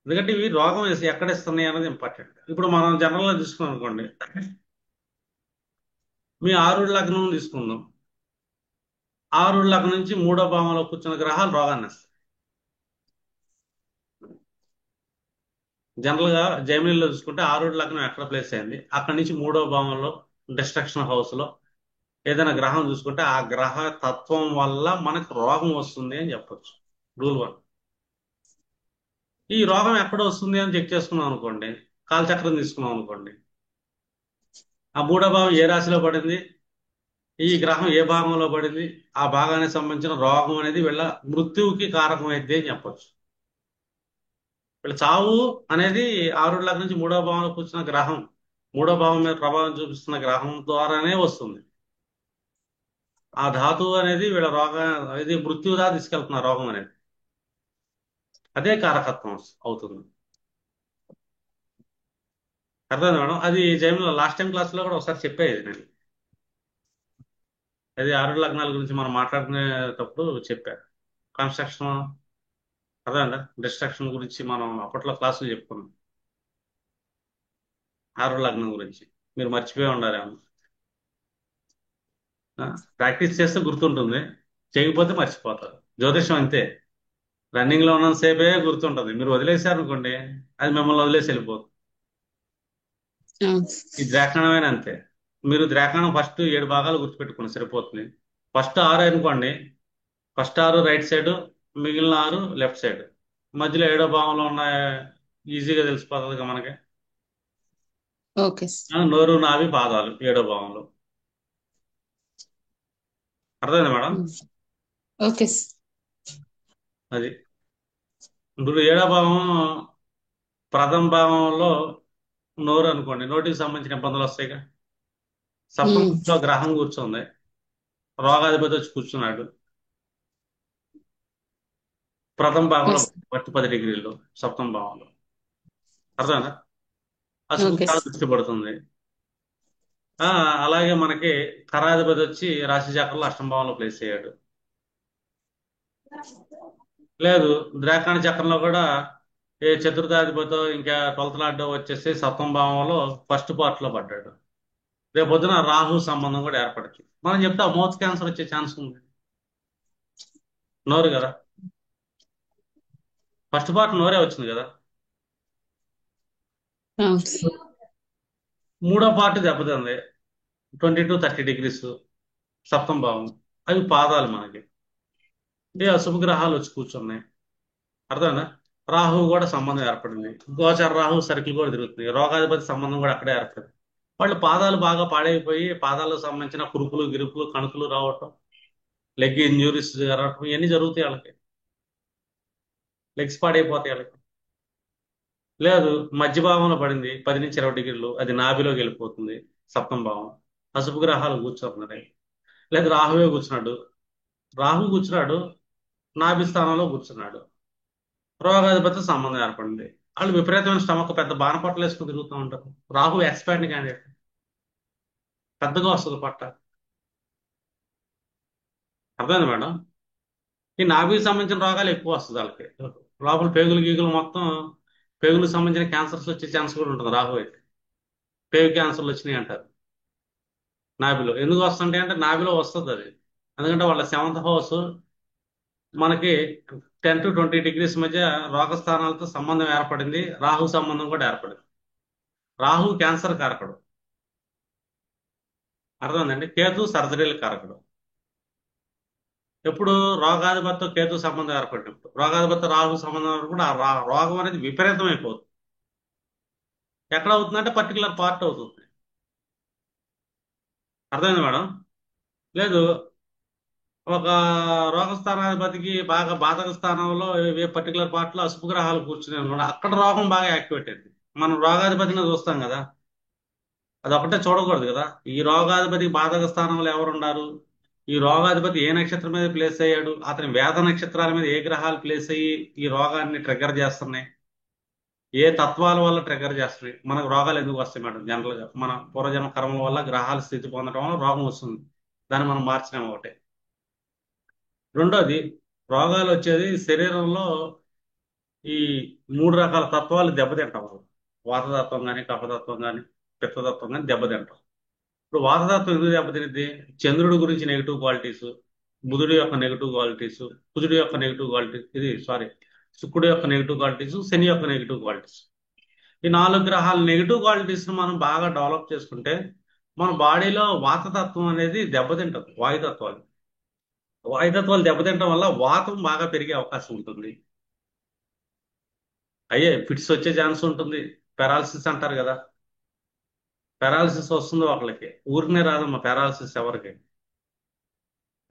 ఎందుకంటే ఇవి రోగం వేసి ఎక్కడ ఇస్తున్నాయి అన్నది ఇంపార్టెంట్. ఇప్పుడు మనం జనరల్గా తీసుకున్నాం అనుకోండి, మీ ఆరుడు లగ్నం తీసుకుందాం. ఆరుడు లగ్నం నుంచి మూడో భావంలో కూర్చున్న గ్రహాలు రోగాన్ని ఇస్తాయి. జనరల్ గా జైమినిలో చూసుకుంటే ఆరుడు లగ్నం ఎక్కడ ప్లేస్ అయింది, అక్కడి నుంచి మూడో భావంలో డిస్ట్రక్షన్ హౌస్ లో ఏదైనా గ్రహం చూసుకుంటే ఆ గ్రహ తత్వం వల్ల మనకు రోగం వస్తుంది అని చెప్పొచ్చు. రూల్ 1. ఈ రోగం ఎక్కడ వస్తుంది అని చెక్ చేసుకున్నాం అనుకోండి, కాలచక్రం తీసుకున్నాం అనుకోండి, ఆ మూడో భావం ఏ రాశిలో పడింది, ఈ గ్రహం ఏ భాగంలో పడింది, ఆ భాగానికి సంబంధించిన రోగం అనేది వీళ్ళ మృత్యువుకి కారకం అయింది అని చెప్పొచ్చు. వీళ్ళ చావు అనేది ఆరుడు లగ్నం నుంచి మూడో భావంలో కూర్చున్న గ్రహం, మూడో భావం మీద ప్రభావం చూపిస్తున్న గ్రహం ద్వారానే వస్తుంది. ఆ ధాతువు అనేది వీళ్ళ ఇది మృత్యు దాకా తీసుకెళ్తున్న రోగం అనేది, అదే కారకత్వం అవుతుంది. అర్థమైంది మేడం? అది జైమిలో లాస్ట్ టైం క్లాస్ లో కూడా ఒకసారి చెప్పేది నేను, అది ఆరు లగ్నాల గురించి మనం మాట్లాడుకునేటప్పుడు చెప్పాను. కన్స్ట్రక్షన్, అర్థమైందా, డిస్ట్రక్షన్ గురించి మనం అప్పట్లో క్లాసులు చెప్పుకున్నాం. ఆరు లగ్నం గురించి మీరు మర్చిపోయి ఉండారేమో. ప్రాక్టీస్ చేస్తే గుర్తుంటుంది, చేయకపోతే మర్చిపోతారు. జ్యోతిషం అంతే, రన్నింగ్ లో ఉన్నంత సేపే గుర్తుంటది, మీరు వదిలేశారు అనుకోండి అది మిమ్మల్ని వదిలేసి వెళ్ళిపోతుంది. ఈ ద్రాక్షణమైన అంతే. మీరు ద్రాక్షణం ఫస్ట్ 7 భాగాలు గుర్తుపెట్టుకోండి సరిపోతుంది. ఫస్ట్ 6 అనుకోండి, ఫస్ట్ 6 రైట్ సైడ్, మిగిలిన 6 లెఫ్ట్ సైడ్, మధ్యలో 7వ భావంలో ఉన్న ఈజీగా తెలిసిపోతుంది మనకి. ఓకే నోరు నాభి పాదాలు 7వ భావంలో. అర్థమైంది మేడం? ఓకే అది ఇప్పుడు 7వ భావం ప్రథమ భావంలో నోరు అనుకోండి, నోటికి సంబంధించిన ఇబ్బందులు వస్తాయిగా. సప్తమంలో గ్రహం కూర్చుంది, రోగాధిపతి వచ్చి కూర్చున్నాడు ప్రథమ భావంలో, 10 డిగ్రీలు సప్తమ భావంలో. అర్థమైందా? అశుభ ఓకే దృష్టి పడుతుంది. ఆ అలాగే మనకి కరాధిపతి వచ్చి రాశి చక్రంలో అష్టమ భావంలో ప్లేస్ అయ్యాడు. లేదు, ద్రాకాణ చక్రంలో కూడా ఏ చతుర్థాధిపతో ఇంకా 12th లార్డో వచ్చేసి సప్తమ భావంలో ఫస్ట్ పార్ట్ లో పడ్డాడు. రేపు పొద్దున రాహు సంబంధం కూడా ఏర్పడుతుంది. మనం చెప్తే మౌత్ క్యాన్సర్ వచ్చే ఛాన్స్ ఉంది. నోరు కదా, ఫస్ట్ పార్ట్ నోరే వచ్చింది కదా. మూడో పార్ట్ దెబ్బతింది, 20 to 30 degrees సప్తమ భావం, అవి పాదాలు మనకి. ఏ అశుభ గ్రహాలు వచ్చి కూర్చున్నాయి. అర్థమైందా? రాహు కూడా సంబంధం ఏర్పడింది, గోచర రాహు సర్కిల్ కూడా తిరుగుతుంది, రోగాధిపతి సంబంధం కూడా అక్కడే ఏర్పడింది. వాళ్ళు పాదాలు బాగా పాడైపోయి పాదాలకు సంబంధించిన కురుపులు గిరుపులు కణుకులు రావటం, లెగ్ ఇంజురీస్ జరగటం ఇవన్నీ జరుగుతాయి వాళ్ళకి. లెగ్స్ పాడైపోతాయి వాళ్ళకి. లేదు, మధ్య భాగంలో పడింది 10 నుంచి 20 డిగ్రీలు, అది నాభిలోకి వెళ్ళిపోతుంది. సప్తమ భావం. అశుభ గ్రహాలు కూర్చోతున్నాయి. లేదు, రాహువే కూర్చున్నాడు. రాహు కూర్చున్నాడు, నాభి స్థానంలో కూర్చున్నాడు. రోగాధిపతి సంబంధం ఏర్పడింది. వాళ్ళు విపరీతమైన స్టమక్, పెద్ద బాణపట్టలు వేసుకుని తిరుగుతూ ఉంటారు. రాహు ఎక్స్పైర్డ్ క్యాండిడేట్, పెద్దగా వస్తుంది పట్ట. అర్థమైంది మేడం? ఈ నాభికి సంబంధించిన రోగాలు ఎక్కువ వస్తుంది వాళ్ళకి. లోపల పేగులు గీగులు మొత్తం, పేగులకు సంబంధించిన క్యాన్సర్స్ వచ్చే ఛాన్స్ కూడా ఉంటుంది రాహు అయితే. పేగు క్యాన్సర్లు వచ్చినాయి అంటారు నాభిలో. ఎందుకు వస్తుంటాయి అంటే నాభిలో వస్తుంది అది. ఎందుకంటే వాళ్ళ సెవెంత్ హౌస్ మనకి 10 to 20 డిగ్రీస్ మధ్య రోగ స్థానాలతో సంబంధం ఏర్పడింది. రాహు సంబంధం కూడా ఏర్పడింది. రాహు క్యాన్సర్ కారకుడు. అర్థమైందండి? కేతు సర్జరీల కారకుడు. ఎప్పుడు రోగాధిపతితో కేతు సంబంధం ఏర్పడినప్పుడు, రోగాధిపతి రాహు సంబంధం ఏర్పడినప్పుడు ఆ రోగం అనేది విపరీతం అయిపోతుంది. ఎక్కడ అవుతుందంటే పర్టికులర్ పార్ట్ అవుతుంది. అర్థమైంది మేడం? లేదు, ఒక రోగ స్థానాధిపతికి బాగా బాధక స్థానంలో ఏ పర్టికులర్ పార్ట్ లో అశుభ గ్రహాలు కూర్చుని అనుకోండి, అక్కడ రోగం బాగా యాక్టివేట్ అయింది. మనం రోగాధిపతిని చూస్తాం కదా, అది ఒకటే చూడకూడదు కదా. ఈ రోగాధిపతికి బాధక స్థానంలో ఎవరు ఉన్నారు, ఈ రోగాధిపతి ఏ నక్షత్రం మీద ప్లేస్ అయ్యాడు, అతని వేద నక్షత్రాల మీద ఏ గ్రహాలు ప్లేస్ అయ్యి ఈ రోగాన్ని ట్రిగ్గర్ చేస్తున్నాయి, ఏ తత్వాల వల్ల ట్రిగ్గర్ చేస్తున్నాయి. మనకు రోగాలు ఎందుకు వస్తాయి మేడం? జనరల్ గా మన పూర్వజన్మ కర్మల వల్ల గ్రహాల స్థితి పొందడం వల్ల రోగం వస్తుంది. దాన్ని మనం మార్చలేం ఒకటే. రెండోది, రోగాలు వచ్చేది శరీరంలో ఈ 3 రకాల తత్వాలు దెబ్బతింటాం మనం. వాతతత్వం కానీ, కఫతత్వం కానీ, పిత్తతత్వం కానీ దెబ్బతింటాం. ఇప్పుడు వాతతత్వం ఎందుకు దెబ్బతింది? చంద్రుడి గురించి నెగిటివ్ క్వాలిటీస్, బుధుడి యొక్క నెగిటివ్ క్వాలిటీస్, కుజుడి యొక్క నెగిటివ్ క్వాలిటీస్, ఇది సారీ, శుక్రుడి యొక్క నెగిటివ్ క్వాలిటీస్, శని యొక్క నెగిటివ్ క్వాలిటీస్. ఈ 4 గ్రహాల నెగిటివ్ క్వాలిటీస్ ను మనం బాగా డెవలప్ చేసుకుంటే మన బాడీలో వాతతత్వం అనేది దెబ్బతింటది. వాయుతత్వాలు దెబ్బతింటం వల్ల వాతం బాగా పెరిగే అవకాశం ఉంటుంది. అయ్యే ఫిట్స్ వచ్చే ఛాన్స్ ఉంటుంది. పెరాలసిస్ అంటారు కదా, పెరాలసిస్ వస్తుంది ఒకళ్ళకి. ఊరికనే రాదమ్మా పెరాలసిస్ ఎవరికి.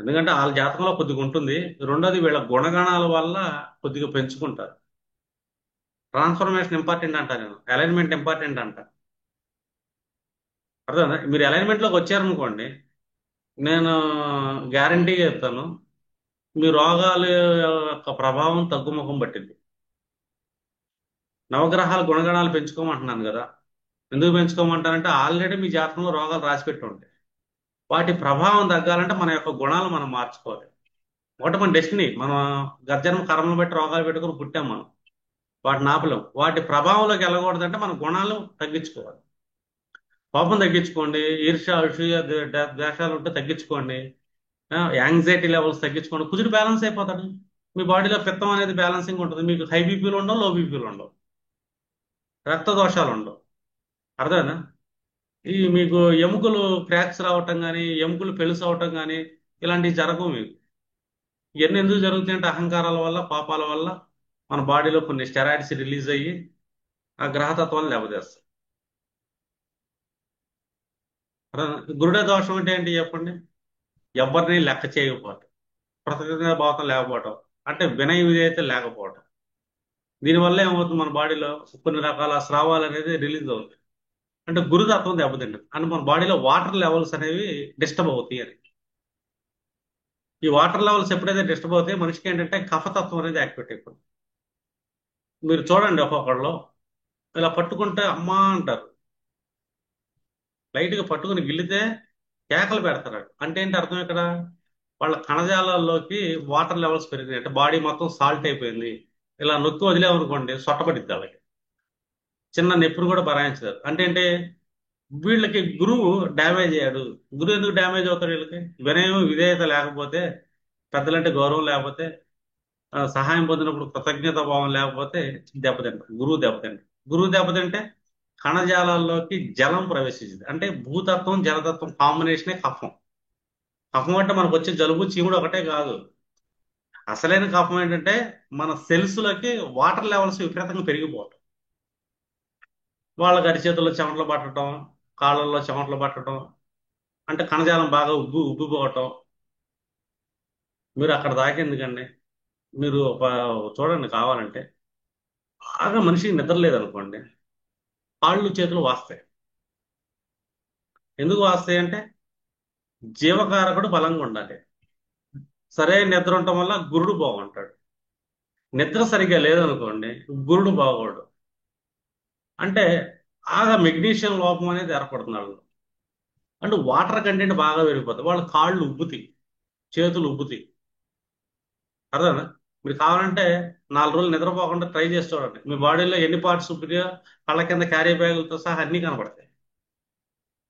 ఎందుకంటే వాళ్ళ జాతకంలో కొద్దిగా ఉంటుంది. రెండోది, వీళ్ళ గుణగణాల వల్ల కొద్దిగా పెంచుకుంటారు. ట్రాన్స్ఫర్మేషన్ ఇంపార్టెంట్ అంట, నేను అలైన్మెంట్ ఇంపార్టెంట్ అంట. అర్థం? మీరు అలైన్మెంట్ లోకి వచ్చారనుకోండి, నేను గ్యారంటీగా చెప్తాను, మీ రోగాల యొక్క ప్రభావం తగ్గుముఖం పట్టింది. నవగ్రహాల గుణగణాలు పెంచుకోమంటున్నాను కదా. ఎందుకు పెంచుకోమంటానంటే ఆల్రెడీ మీ జాతకంలో రోగాలు రాసిపెట్టి ఉంటాయి. వాటి ప్రభావం తగ్గాలంటే మన యొక్క గుణాలు మనం మార్చుకోవాలి. ఒకటి మన డెస్టినీ, మనం గర్జన్మ కర్మలు బట్టి రోగాలు పెట్టుకుని పుట్టాం మనం. వాటిని ఆపలేం. వాటి ప్రభావంలోకి వెళ్ళకూడదంటే మన గుణాలు తగ్గించుకోవాలి. కోపం తగ్గించుకోండి, ఈర్ష్య అసూయ ద్వేషాలు ఉంటే తగ్గించుకోండి, యాంగ్జైటీ లెవెల్స్ తగ్గించుకోండి. కుజుడు బ్యాలెన్స్ అయిపోతాడు. మీ బాడీలో పిత్తం అనేది బ్యాలెన్సింగ్ ఉంటుంది. మీకు హై బీపీలు ఉండవు, లో బీపీలు ఉండవు, రక్త దోషాలు ఉండవు. అర్థమైనా? ఈ మీకు ఎముకలు క్రాక్స్ రావటం కానీ, ఎముకలు పెలుసు అవటం కానీ ఇలాంటివి జరగవు మీకు. ఇవన్నీ ఎందుకు జరుగుతాయంటే అహంకారాల వల్ల, పాపాల వల్ల మన బాడీలో కొన్ని స్టెరాయిడ్స్ రిలీజ్ అయ్యి ఆ గ్రహతత్వాన్ని దెబ్బతీస్తాయి. గురుడే దోషం అంటే ఏంటి చెప్పండి? ఎవరిని లెక్క చేయకపోవటం, కృతజ్ఞతా భావం లేకపోవటం, అంటే వినయ విధేయత లేకపోవటం. దీనివల్ల ఏమవుతుంది, మన బాడీలో కొన్ని రకాల స్రావాలు అనేది రిలీజ్ అవుతాయి. అంటే గురుతత్వం దెబ్బతింటుంది. అంటే మన బాడీలో వాటర్ లెవెల్స్ అనేవి డిస్టర్బ్ అవుతాయి అని. ఈ వాటర్ లెవెల్స్ ఎప్పుడైతే డిస్టర్బ్ అవుతాయి, మనిషికి ఏంటంటే కఫతత్వం అనేది యాక్టివేట్ అయిపోతుంది. మీరు చూడండి, ఒక్కొక్కళ్ళు ఇలా పట్టుకుంటే అమ్మా అంటారు. లైట్ గా పట్టుకుని గిల్లితే కేకలు పెడతారు. అంటే ఏంటి అర్థం ఇక్కడ? వాళ్ళ కణజాలాల్లోకి వాటర్ లెవెల్స్ పెరిగినాయి, అంటే బాడీ మొత్తం సాల్ట్ అయిపోయింది. ఇలా నొక్కి వదిలేమనుకోండి, సొట్టపడిద్ది వాళ్ళకి. చిన్న నొప్పిని కూడా భరాయించలేరు. అంటే ఏంటి? వీళ్ళకి గురువు డ్యామేజ్ అయ్యాడు. గురువు ఎందుకు డ్యామేజ్ అవుతాడు? వీళ్ళకి వినయం విధేయత లేకపోతే, పెద్దలంటే గౌరవం లేకపోతే, సహాయం పొందినప్పుడు కృతజ్ఞత భావం లేకపోతే దెబ్బతింటారు. గురువు దెబ్బతింటే కణజాలాల్లోకి జలం ప్రవేశించింది. అంటే భూతత్వం జలతత్వం కాంబినేషనే కఫం. కఫం అంటే మనకు వచ్చే జలుబు చీముడు ఒకటే కాదు. అసలైన కఫం ఏంటంటే మన సెల్స్ లోకి వాటర్ లెవెల్స్ విపరీతంగా పెరిగిపోవటం. వాళ్ళ అరిచేతుల్లో చెమటలు పట్టడం, కాళ్ళల్లో చెమటలు పట్టడం, అంటే కణజాలం బాగా ఉబ్బిపోవటం. మీరు అక్కడ దాకా ఎందుకండి? మీరు చూడండి కావాలంటే, బాగా మనిషికి నిద్ర లేదనుకోండి, కాళ్ళు చేతులు వాస్తాయి. ఎందుకు వాస్తాయి అంటే జీవకారకుడు బలంగా ఉండాలి. సరైన నిద్ర ఉండటం వల్ల గురుడు బాగుంటాడు. నిద్ర సరిగ్గా లేదనుకోండి, గురుడు బాగోడు. అంటే బాగా మెగ్నీషియం లోపం అనేది ఏర్పడుతున్నాడు. అంటే వాటర్ కంటెంట్ బాగా పెరిగిపోతుంది, వాళ్ళ కాళ్ళు ఉబ్బుతాయి, చేతులు ఉబ్బుతాయి. అర్థనా? మీరు కావాలంటే 4 రోజులు నిద్రపోకుండా ట్రై చేసి చూడండి, మీ బాడీలో ఎన్ని పార్ట్స్ ఉబ్బుతాయో కళ్ళ కింద క్యారీ బ్యాగులతో సహా అన్ని కనబడతాయి.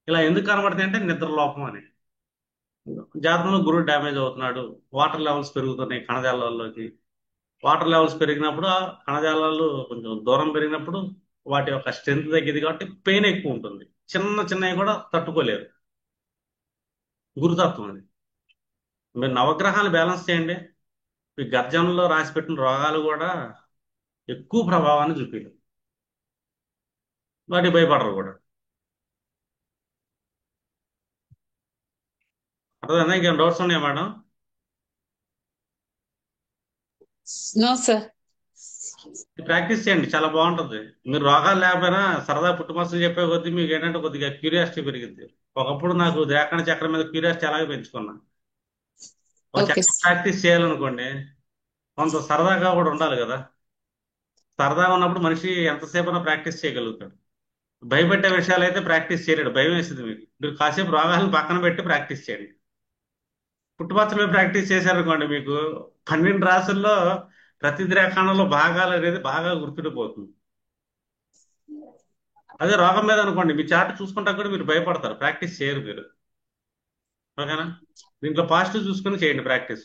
ఇలా ఎందుకు కనబడతాయి అంటే నిద్ర లోపం అని. జాతకంలో గురుడు డ్యామేజ్ అవుతున్నాడు, వాటర్ లెవెల్స్ పెరుగుతున్నాయి కణజాలాల్లోకి. వాటర్ లెవెల్స్ పెరిగినప్పుడు ఆ కణజాలాలు కొంచెం దూరం పెరిగినప్పుడు వాటి యొక్క స్ట్రెంత్ తగ్గింది కాబట్టి పెయిన్ ఎక్కువ ఉంటుంది. చిన్న చిన్నవి కూడా తట్టుకోలేరు. గురుతత్వం అది. మీరు నవగ్రహాలు బ్యాలెన్స్ చేయండి, ఈ గర్జనలో రాసి పెట్టిన రోగాలు కూడా ఎక్కువ ప్రభావాన్ని చూపించదు, వాటికి భయపడరు కూడా. అర్థమైందా? ఇంకేం డౌట్స్ ఉన్నాయా మేడం? No sir. ప్రాక్టీస్ చేయండి, చాలా బాగుంటుంది. మీరు రోగాలు లేకపోయినా సరదా పుట్టుమచ్చలు చెప్పే కొద్దీ మీకు ఏంటంటే కొద్దిగా క్యూరియాసిటీ పెరిగింది. ఒకప్పుడు నాకు ద్రాక్ష చక్రం మీద క్యూరియాసిటీ అలాగే పెంచుకున్నా. ఒక ఓకే చక్రం ప్రాక్టీస్ చేయాలనుకోండి, కొంత సరదాగా కూడా ఉండాలి కదా. సరదాగా ఉన్నప్పుడు మనిషి ఎంతసేపు ప్రాక్టీస్ చేయగలుగుతాడు. భయపెట్టే విషయాలు అయితే ప్రాక్టీస్ చేయలేడు, భయం వేస్తుంది మీకు. మీరు కాసేపు రోగాలను పక్కన పెట్టి ప్రాక్టీస్ చేయండి. పుట్టుమచ్చల మీద ప్రాక్టీస్ చేశారనుకోండి, మీకు 12 రాసుల్లో ప్రతి ద్రాక్షణంలో భాగాలు అనేది బాగా గుర్తుండిపోతుంది. అదే రోగం మీద అనుకోండి, మీ చార్ట్ చూసుకుంటా కూడా మీరు భయపడతారు, ప్రాక్టీస్ చేయరు మీరు. ఓకేనా? దీంట్లో పాజిటివ్ చూసుకుని చేయండి ప్రాక్టీస్.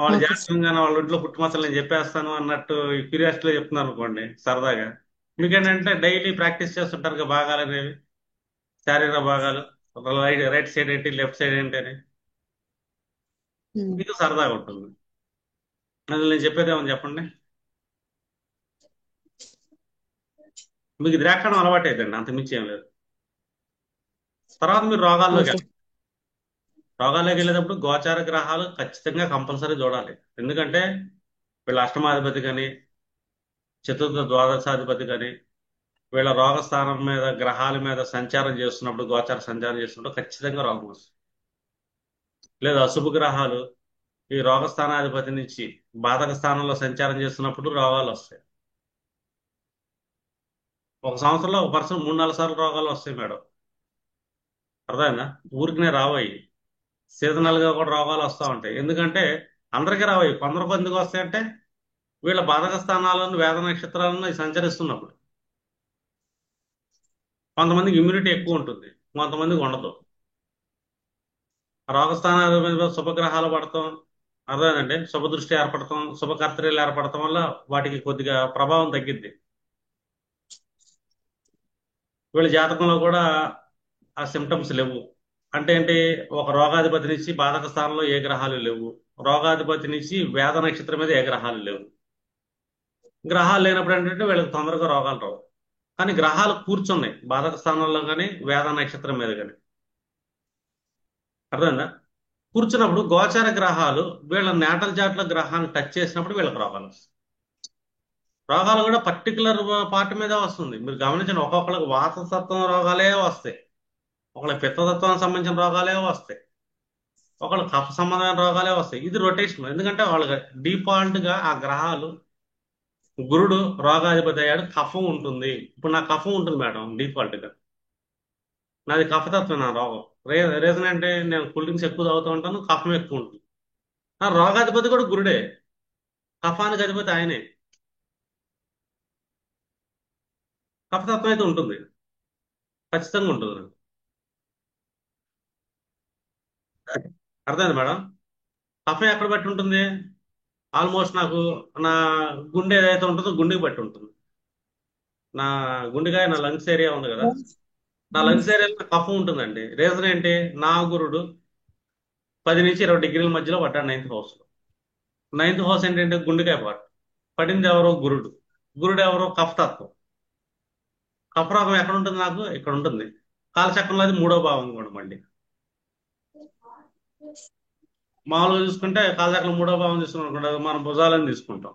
వాళ్ళ ఓకే సార్. జాతకం కానీ వాళ్ళ ఇంట్లో పుట్టుమచ్చలు నేను చెప్పేస్తాను అన్నట్టు క్యూరియాసిటీలో చెప్తున్నారు అనుకోండి సరదాగా, మీకేంటంటే డైలీ ప్రాక్టీస్ చేస్తుంటారు కదా భాగాలు అనేవి, శారీరక భాగాలు. రైట్ రైట్ సైడ్ ఏంటి, లెఫ్ట్ సైడ్ ఏంటి అని మీకు సరదాగా ఉంటుంది. అది నేను చెప్పేది ఏమని చెప్పండి. మీకు ద్రాక్షణం అలవాటు అయిద్దండి, అంత మించి ఏం లేదు. తర్వాత మీరు రోగాల్లోకి ఓకే. రోగాల్లోకి వెళ్ళేటప్పుడు గోచార గ్రహాలు ఖచ్చితంగా కంపల్సరీ చూడాలి. ఎందుకంటే వీళ్ళ అష్టమాధిపతి కానీ చతుర్థ ద్వాదశాధిపతి కానీ వీళ్ళ రోగ స్థానం మీద గ్రహాల మీద సంచారం చేస్తున్నప్పుడు, గోచార సంచారం చేస్తున్నప్పుడు ఖచ్చితంగా రోగం వస్తుంది. లేదా అశుభ గ్రహాలు ఈ రోగ స్థానాధిపతి నుంచి బాధక స్థానంలో సంచారం చేస్తున్నప్పుడు రోగాలు వస్తాయి. ఒక సంవత్సరంలో ఒక పర్సన్ 3-4 సార్లు రోగాలు వస్తాయి మేడం. అర్థమైందా? ఊరికనే రావాయి, సీజనల్ గా కూడా రోగాలు వస్తూ ఉంటాయి. ఎందుకంటే అందరికీ రావాయి, కొందరికి ఎందుకు వస్తాయంటే వీళ్ళ బాధక స్థానాలను వేద నక్షత్రాలను ఇవి సంచరిస్తున్నప్పుడు. కొంతమందికి ఇమ్యూనిటీ ఎక్కువ ఉంటుంది, కొంతమందికి ఉండదు. రోగస్థానాల మీద శుభగ్రహాలు పడటం, అర్థమైందండి, శుభదృష్టి ఏర్పడటం, శుభకర్తరీలు ఏర్పడటం వల్ల వాటికి కొద్దిగా ప్రభావం తగ్గిద్ది. వీళ్ళ జాతకంలో కూడా ఆ సిమ్టమ్స్ లేవు. అంటే ఏంటి? ఒక రోగాధిపతి నుంచి బాధక స్థానంలో ఏ గ్రహాలు లేవు, రోగాధిపతి నుంచి వేద నక్షత్రం మీద ఏ గ్రహాలు లేవు. గ్రహాలు లేనప్పుడు ఏంటంటే వీళ్ళకి తొందరగా రోగాలు రావు. కానీ గ్రహాలు కూర్చున్నాయి బాధక స్థానంలో కానీ వేద నక్షత్రం మీద కానీ. అర్థమైందా? కూర్చున్నప్పుడు గోచార గ్రహాలు వీళ్ళ నేటల్ జాట్ల గ్రహాన్ని టచ్ చేసినప్పుడు వీళ్ళకి రోగాలు వస్తాయి. రోగాలు కూడా పర్టికులర్ పార్ట్ మీద వస్తుంది. మీరు గమనించండి, ఒక్కొక్కరికి వాతతత్వం రోగాలే వస్తాయి, ఒకళ్ళకి పిత్తతత్వానికి సంబంధించిన రోగాలే వస్తాయి, ఒకళ్ళకి కఫ సంబంధమైన రోగాలే వస్తాయి. ఇది రొటేషన్. ఎందుకంటే వాళ్ళకి డిఫాల్ట్ గా ఆ గ్రహాలు, గురుడు రోగాధిపతి అయ్యాడు, కఫం ఉంటుంది. ఇప్పుడు నాకు కఫం ఉంటుంది మేడం డిఫాల్ట్ గా, నాది కఫతత్వం నా రోగం. రీజన్ అంటే నేను కూల్ డ్రింక్స్ ఎక్కువ తాగుతూ ఉంటాను, కఫం ఎక్కువ ఉంటుంది. నా రోగాధిపతి కూడా గురుడే, కఫానికి అధిపతి ఆయనే. కఫతత్వం అయితే ఉంటుంది, ఖచ్చితంగా ఉంటుంది. అర్థమైంది మేడం? కఫం ఎక్కడ బట్టి ఉంటుంది? ఆల్మోస్ట్ నాకు నా గుండె ఏదైతే ఉంటుందో గుండెకి బట్టి ఉంటుంది. నా గుండెకాయ, నా లంగ్స్ ఏరియా ఉంది కదా, నా లంగ్స్ ఏరియాలో కఫం ఉంటుందండి. రీజన్ ఏంటి? నా గురుడు 10 నుంచి 20 డిగ్రీల మధ్యలో పడ్డాడు నైన్త్ హౌస్ లో. నైన్త్ హౌస్ ఏంటంటే గుండెకాయ పార్ట్. పడింది ఎవరో గురుడు. గురుడు ఎవరో కఫతత్వం. కఫరోగం ఎక్కడ ఉంటుంది? నాకు ఇక్కడ ఉంటుంది. కాలచక్రంలో అది 3వ భావం కూడా మళ్ళీ. మామూలుగా చూసుకుంటే కాళ్ళ మూడో భావం తీసుకున్నాం అనుకుంటే అది మనం భుజాలని తీసుకుంటాం.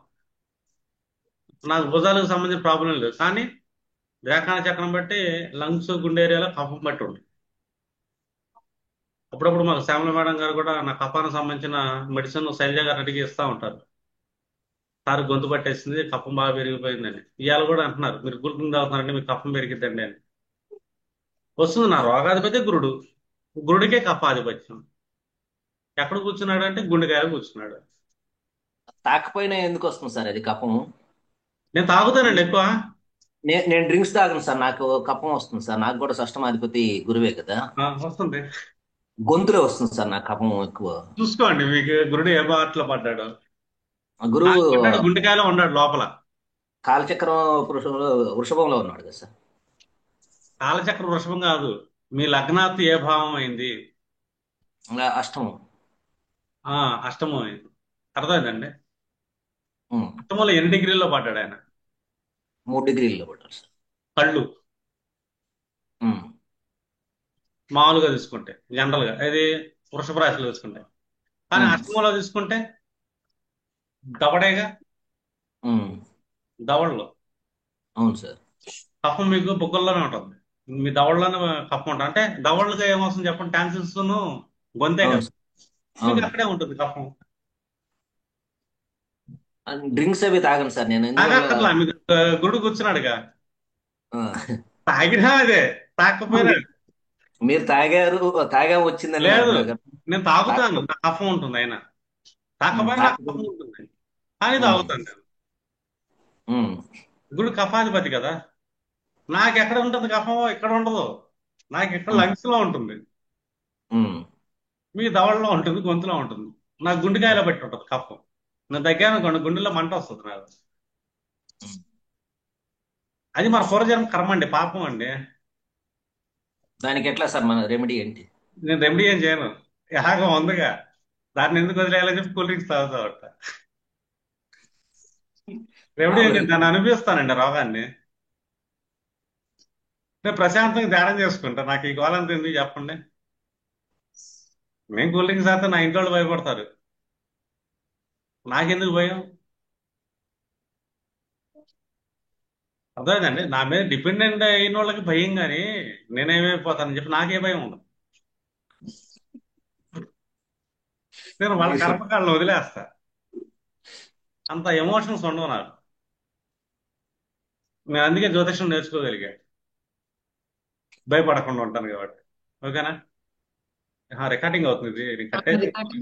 నాకు భుజాలకు సంబంధించిన ప్రాబ్లం లేదు, కానీ వ్యాకరణ చక్రం బట్టి లంగ్స్ గుండె ఏరియాలో కఫం బట్టి ఉంటుంది. అప్పుడప్పుడు మాకు శ్యామల మేడం గారు కూడా నా కఫానికి సంబంధించిన మెడిసిన్ శైలజ గారు అడిగి ఇస్తూ ఉంటారు. సార్ గొంతు పట్టేసింది, కఫం బాగా పెరిగిపోయిందని. ఇవాళ కూడా అంటున్నారు మీరు గుళికలు తాగుతున్నారంటే మీకు కఫం పెరిగిద్దండి అని. వస్తుంది, నా రోగాధిపతి గురుడు, గురుడికే కఫాధిపత్యం. ఎక్కడ కూర్చున్నాడు అంటే గుండెకాయలు కూర్చున్నాడు. తాకపోయినా ఎందుకు వస్తుంది సార్ అది కఫము? నేను తాగుతానండి ఎక్కువ. నేను డ్రింక్స్ తాగను సార్, నాకు కఫం వస్తుంది సార్. నాకు కూడా షష్టమాధిపతి గురువే కదా. వస్తుంది. గొంతులో వస్తుంది సార్ నాకు కఫం ఎక్కువ. చూసుకోండి మీకు గురుడు ఏ బాటలో పడ్డాడు. గురువు నాకు పడ్డాడు గుండెకాయలో ఉన్నాడు లోపల. కాలచక్రం వృషభంలో ఉన్నాడు కదా సార్. కాలచక్ర వృషభం కాదు, మీ లగ్నాత్తు ఏ భావం అయింది? అష్టమం. అష్టమం అయింది. అర్థమైందండి. ఉమ్. అష్టమంలో ఎన్ని డిగ్రీల్లో పడ్డాడు ఆయన? 3 డిగ్రీల్లో పడ్డాడు సార్. కళ్ళు ఉమ్. మామూలుగా తీసుకుంటే జనరల్ గా ఇది వృషభ రాశిలో తీసుకుంటే, కానీ ఉమ్. అష్టమంలో తీసుకుంటే దవడేగా. ఉమ్. దవడలో అవును సార్. కఫం మీకు బుగ్గల్లోనే ఉంటుంది. మీ దవడలోనే కఫం ఉంటుంది. అంటే దవడలుగా ఏమొస్తుంది చెప్పండి, టాన్సిల్స్ గొంతే అవును కదా, సార్. మీకు అవును. అక్కడే ఉంటుంది కఫం. డ్రింక్స్ అవి తాగను సార్ నేను, ఎందువల్ల? తాగక్కర్లా, మీకు గురుడు కూర్చున్నాడుగా. ఆ. తాగినా అదే, తాకపోయినా అదే. మీరు తాగా వచ్చిందని లేదు, అంటున్నారు కదా. నేను తాగుతాను, తాకపో నా కఫం ఉంటుంది అయినా. తాకపోయినా నాకు తాకపో కఫం ఉంటుంది, కానీ ఉమ్. తాగుతాను నేను. ఉమ్. గురుడు కఫాధిపతి కదా. నాకు ఎక్కడ ఉంటుంది కఫం, ఇక్కడ ఉండదు. నాకు ఇక్కడ ఉమ్. లంగ్స్ లో ఉంటుంది, ఉమ్. మీ దవడలో ఉంటుంది, గొంతులో ఉంటుంది. నాకు గుండెకాయలో పెట్టి ఉంటుంది కఫం. నేను దగ్గర అనుకోండి గుండెలో మంట వస్తుంది నాకు. అది మన పూర్వజన్మ కర్మ అండి, పాపం అండి. దానికి ఎట్లా సార్ మన రెమెడీ ఏంటి? నేను రెమెడీ ఏం చేయను, యాగం ఉందిగా, దాన్ని ఎందుకు వదిలేయాలని చెప్పి కూల్ డ్రింక్స్ తాగుతా ఉంటా. రెమెడీ ఏం చేయను, దాన్ని అనిపిస్తానండి రోగాన్ని. నేను ప్రశాంతంగా ధ్యానం చేసుకుంటా, నాకు ఈ గోలంతా ఎందుకు చెప్పండి. నేను కూల్ డ్రింక్స్ తాగితే నా ఇంట్లో వాళ్ళు భయపడతారు, నాకెందుకు భయం? అర్థమైందండి, నా మీద డిపెండెంట్ అయిన వాళ్ళకి భయం, కానీ నేనేమైపోతానని చెప్పి నాకే భయం ఉండదు. నేను వాళ్ళ మీ సు- కర్మకాలను వదిలేస్తా, అంత ఎమోషన్స్ ఉండవు నాకు. నేను అందుకే జ్యోతిషం నేర్చుకోగలిగా, భయపడకుండా ఉంటాను కాబట్టి. ఓకేనా? రికార్డింగ్ అవుతుంది, ఇది కట్టే రికార్డింగ్